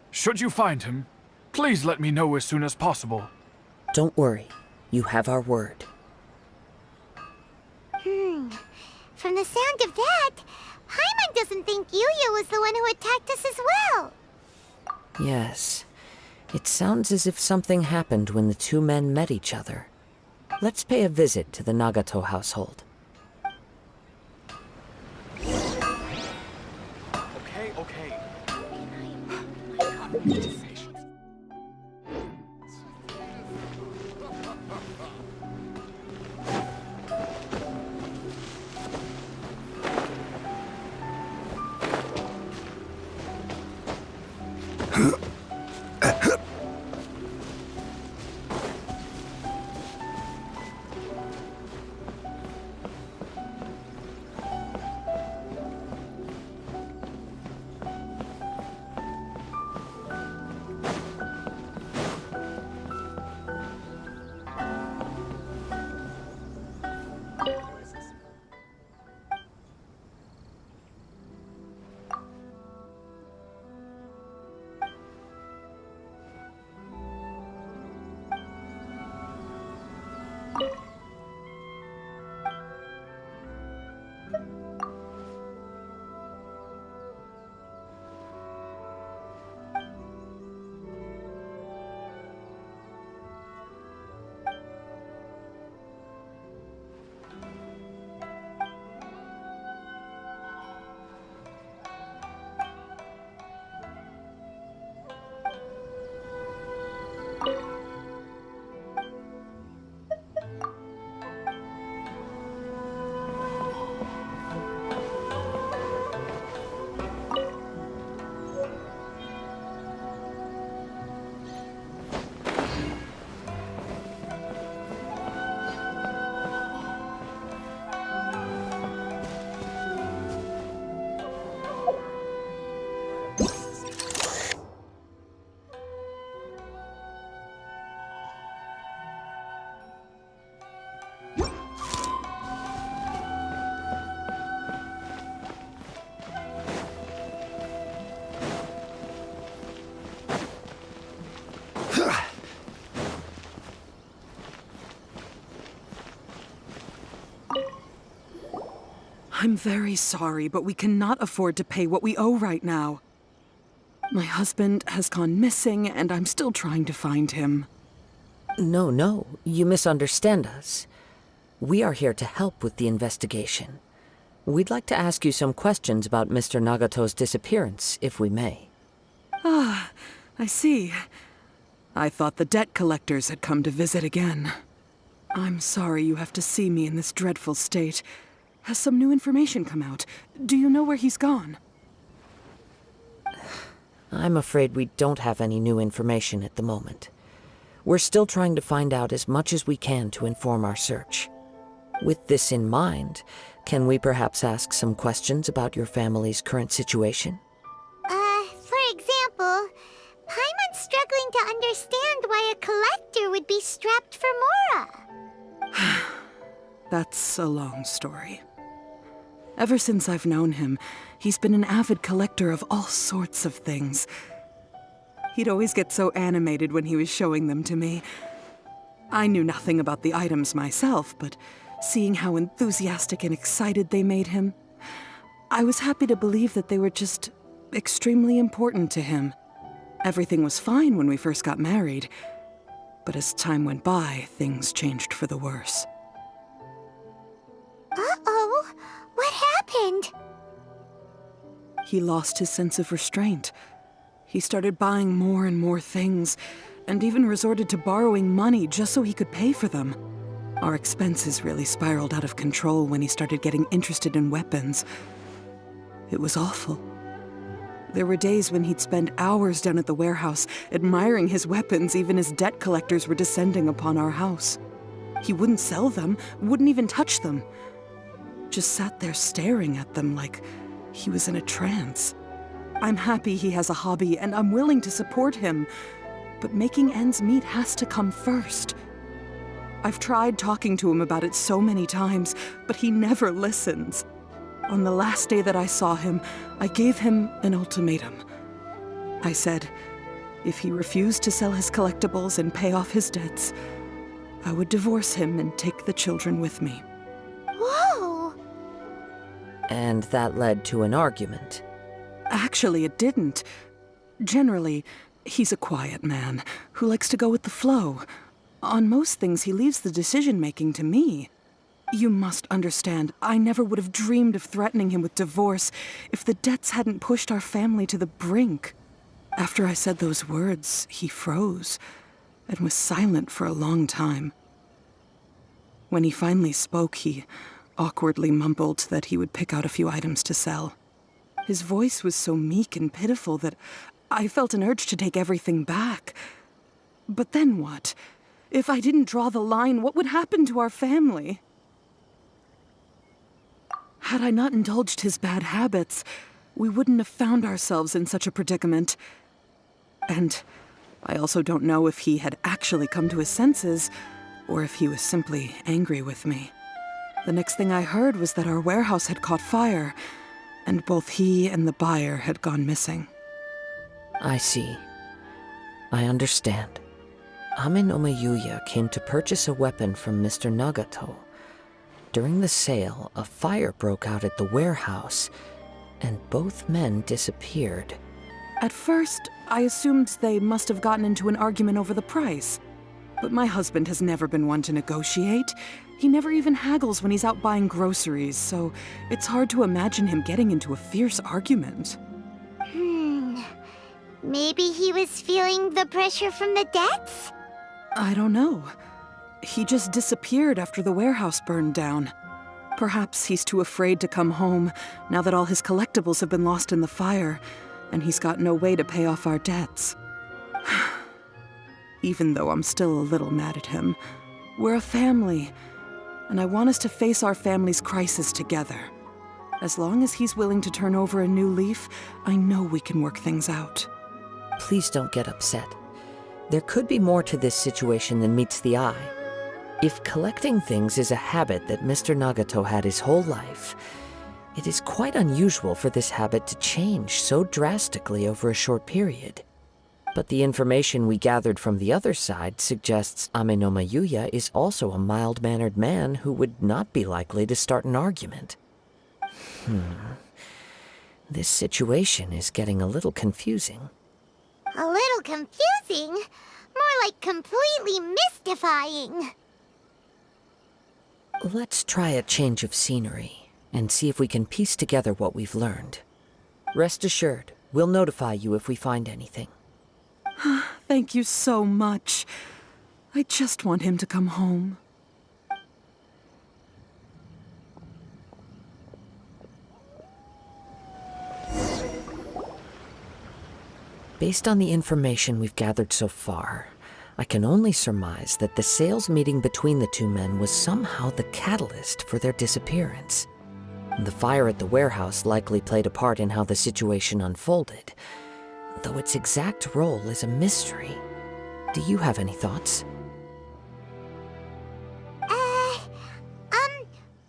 should you find him, please let me know as soon as possible. Don't worry. You have our word. From the sound of that, Paimon doesn't think Yuya was the one who attacked us as well. Yes. It sounds as if something happened when the two men met each other. Let's pay a visit to the Nagato household. Okay. I'm very sorry, but we cannot afford to pay what we owe right now. My husband has gone missing, and I'm still trying to find him. No, you misunderstand us. We are here to help with the investigation. We'd like to ask you some questions about Mr. Nagato's disappearance, if we may. Ah, I see. I thought the debt collectors had come to visit again. I'm sorry you have to see me in this dreadful state. Has some new information come out? Do you know where he's gone? I'm afraid we don't have any new information at the moment. We're still trying to find out as much as we can to inform our search. With this in mind, can we perhaps ask some questions about your family's current situation? For example, Paimon's struggling to understand why a collector would be strapped for Mora. That's a long story. Ever since I've known him, he's been an avid collector of all sorts of things. He'd always get so animated when he was showing them to me. I knew nothing about the items myself, but seeing how enthusiastic and excited they made him, I was happy to believe that they were just extremely important to him. Everything was fine when we first got married, but as time went by, things changed for the worse. Uh-oh, what happened? He lost his sense of restraint. He started buying more and more things, and even resorted to borrowing money just so he could pay for them. Our expenses really spiraled out of control when he started getting interested in weapons. It was awful. There were days when he'd spend hours down at the warehouse, admiring his weapons even as debt collectors were descending upon our house. He wouldn't sell them, wouldn't even touch them. Just sat there staring at them like he was in a trance. I'm happy he has a hobby, and I'm willing to support him, but making ends meet has to come first. I've tried talking to him about it so many times, but he never listens. On the last day that I saw him, I gave him an ultimatum. I said, if he refused to sell his collectibles and pay off his debts, I would divorce him and take the children with me. Whoa! And that led to an argument. Actually, it didn't. Generally, he's a quiet man who likes to go with the flow. On most things, he leaves the decision-making to me. You must understand, I never would have dreamed of threatening him with divorce if the debts hadn't pushed our family to the brink. After I said those words, he froze and was silent for a long time. When he finally spoke, he awkwardly mumbled that he would pick out a few items to sell. His voice was so meek and pitiful that I felt an urge to take everything back. But then what? If I didn't draw the line, what would happen to our family? Had I not indulged his bad habits, we wouldn't have found ourselves in such a predicament. And I also don't know if he had actually come to his senses, or if he was simply angry with me. The next thing I heard was that our warehouse had caught fire, and both he and the buyer had gone missing. I see. I understand. Ame no Mayuya came to purchase a weapon from Mr. Nagato. During the sale, a fire broke out at the warehouse, and both men disappeared. At first, I assumed they must have gotten into an argument over the price. But my husband has never been one to negotiate. He never even haggles when he's out buying groceries, so it's hard to imagine him getting into a fierce argument. Maybe he was feeling the pressure from the debts? I don't know. He just disappeared after the warehouse burned down. Perhaps he's too afraid to come home now that all his collectibles have been lost in the fire, and he's got no way to pay off our debts. Even though I'm still a little mad at him, we're a family, and I want us to face our family's crisis together. As long as he's willing to turn over a new leaf, I know we can work things out. Please don't get upset. There could be more to this situation than meets the eye. If collecting things is a habit that Mr. Nagato had his whole life, it is quite unusual for this habit to change so drastically over a short period. But the information we gathered from the other side suggests Ame no Mayuya is also a mild-mannered man who would not be likely to start an argument. This situation is getting a little confusing. A little confusing? More like completely mystifying. Let's try a change of scenery and see if we can piece together what we've learned. Rest assured, we'll notify you if we find anything. Thank you so much. I just want him to come home. Based on the information we've gathered so far, I can only surmise that the sales meeting between the two men was somehow the catalyst for their disappearance. The fire at the warehouse likely played a part in how the situation unfolded, though its exact role is a mystery. Do you have any thoughts?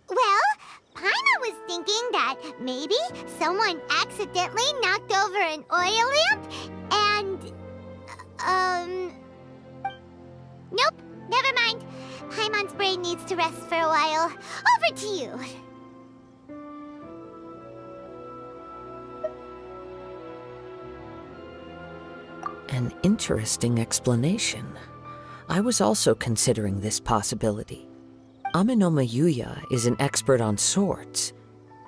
Well, Paimon was thinking that maybe someone accidentally knocked over an oil lamp and, nope, never mind. Paimon's brain needs to rest for a while. Over to you. An interesting explanation. I was also considering this possibility. Ame no Mayuya is an expert on swords.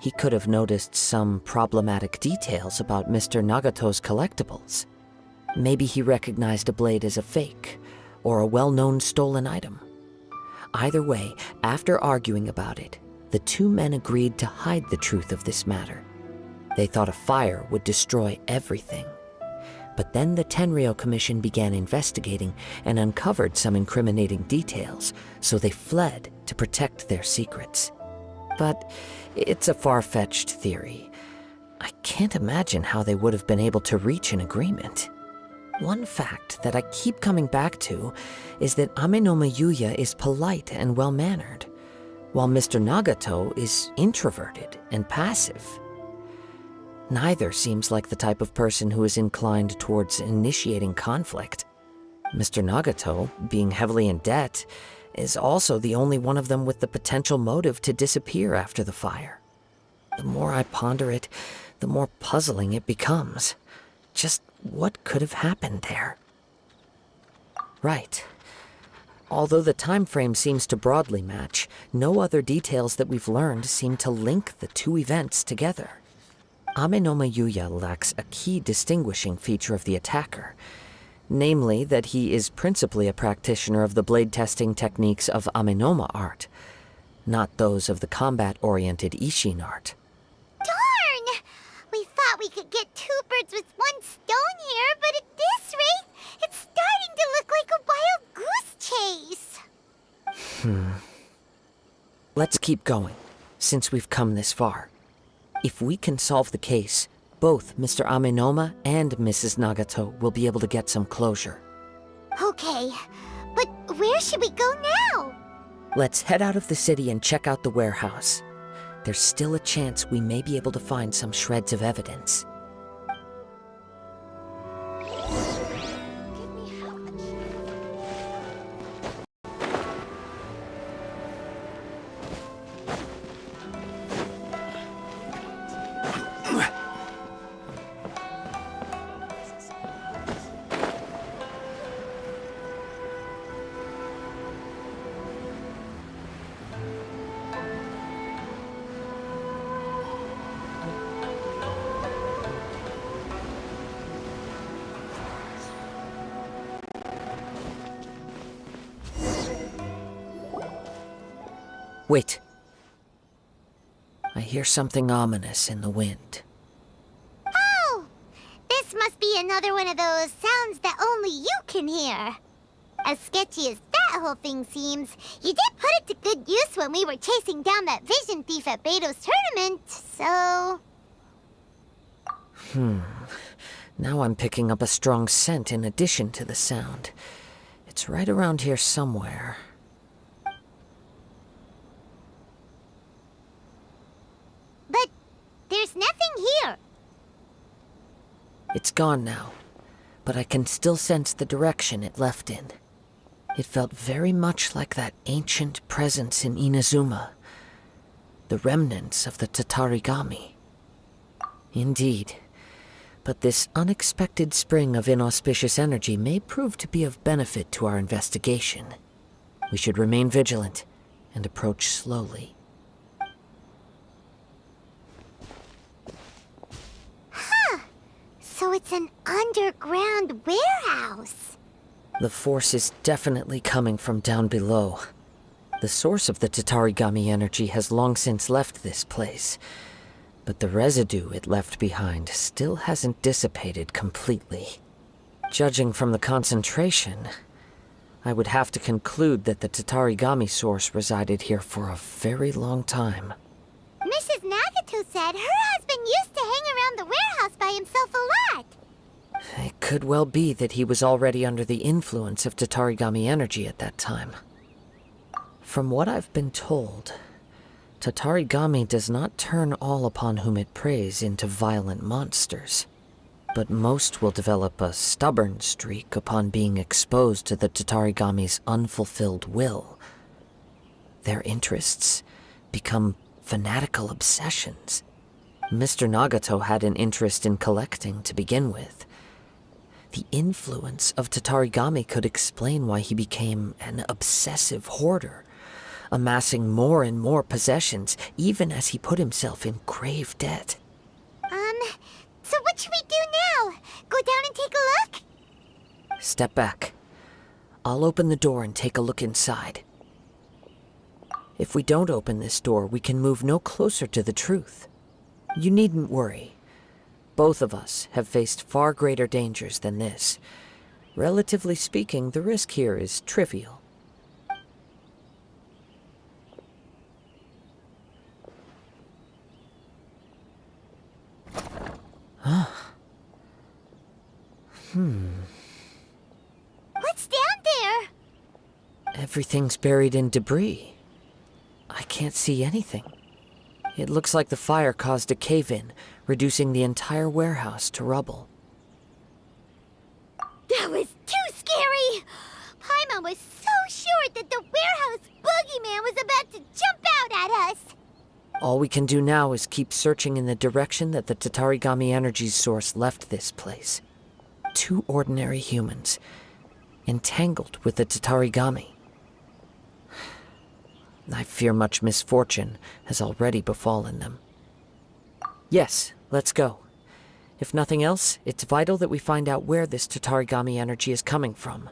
He could have noticed some problematic details about Mr. Nagato's collectibles. Maybe he recognized a blade as a fake, or a well-known stolen item. Either way, after arguing about it, the two men agreed to hide the truth of this matter. They thought a fire would destroy everything. But then the Tenryou Commission began investigating and uncovered some incriminating details, so they fled to protect their secrets. But it's a far-fetched theory. I can't imagine how they would have been able to reach an agreement. One fact that I keep coming back to is that Ame no Mayuya is polite and well-mannered, while Mr. Nagato is introverted and passive. Neither seems like the type of person who is inclined towards initiating conflict. Mr. Nagato, being heavily in debt, is also the only one of them with the potential motive to disappear after the fire. The more I ponder it, the more puzzling it becomes. Just what could have happened there? Right. Although the time frame seems to broadly match, no other details that we've learned seem to link the two events together. Amenoma Yuya lacks a key distinguishing feature of the attacker, namely that he is principally a practitioner of the blade testing techniques of Amenoma art, not those of the combat-oriented Ishin art. Darn! We thought we could get two birds with one stone here, but at this rate, it's starting to look like a wild goose chase. Let's keep going, since we've come this far. If we can solve the case, both Mr. Amenoma and Mrs. Nagato will be able to get some closure. Okay, but where should we go now? Let's head out of the city and check out the warehouse. There's still a chance we may be able to find some shreds of evidence. Wait. I hear something ominous in the wind. Oh! This must be another one of those sounds that only you can hear. As sketchy as that whole thing seems, you did put it to good use when we were chasing down that vision thief at Beto's tournament, so... Now I'm picking up a strong scent in addition to the sound. It's right around here somewhere. But there's nothing here. It's gone now, but I can still sense the direction it left in. It felt very much like that ancient presence in Inazuma, the remnants of the Tatarigami. Indeed, but this unexpected spring of inauspicious energy may prove to be of benefit to our investigation. We should remain vigilant and approach slowly. So it's an underground warehouse. The force is definitely coming from down below. The source of the Tatarigami energy has long since left this place, but the residue it left behind still hasn't dissipated completely. Judging from the concentration, I would have to conclude that the Tatarigami source resided here for a very long time. Mrs. Nagato said her husband used to hang around the warehouse by himself a lot. It could well be that he was already under the influence of Tatarigami energy at that time. From what I've been told, Tatarigami does not turn all upon whom it preys into violent monsters, but most will develop a stubborn streak upon being exposed to the Tatarigami's unfulfilled will. Their interests become fanatical obsessions. Mr. Nagato had an interest in collecting to begin with. The influence of Tatarigami could explain why he became an obsessive hoarder, amassing more and more possessions even as he put himself in grave debt. So what should we do now? Go down and take a look? Step back. I'll open the door and take a look inside. If we don't open this door, we can move no closer to the truth. You needn't worry. Both of us have faced far greater dangers than this. Relatively speaking, the risk here is trivial. What's down there? Everything's buried in debris. I can't see anything. It looks like the fire caused a cave-in, reducing the entire warehouse to rubble. That was too scary! Paimon was so sure that the warehouse boogeyman was about to jump out at us! All we can do now is keep searching in the direction that the Tatarigami energy's source left this place. Two ordinary humans, entangled with the Tatarigami. I fear much misfortune has already befallen them. Yes, Let's go. If nothing else, it's vital that we find out where this Tatarigami energy is coming from.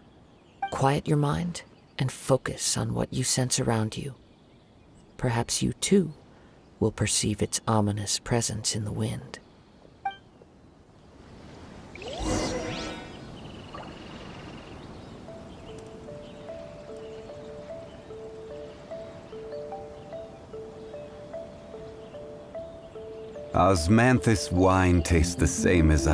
Quiet your mind and focus on what you sense around you. Perhaps you too will perceive its ominous presence in the wind. Osmanthus wine tastes the same as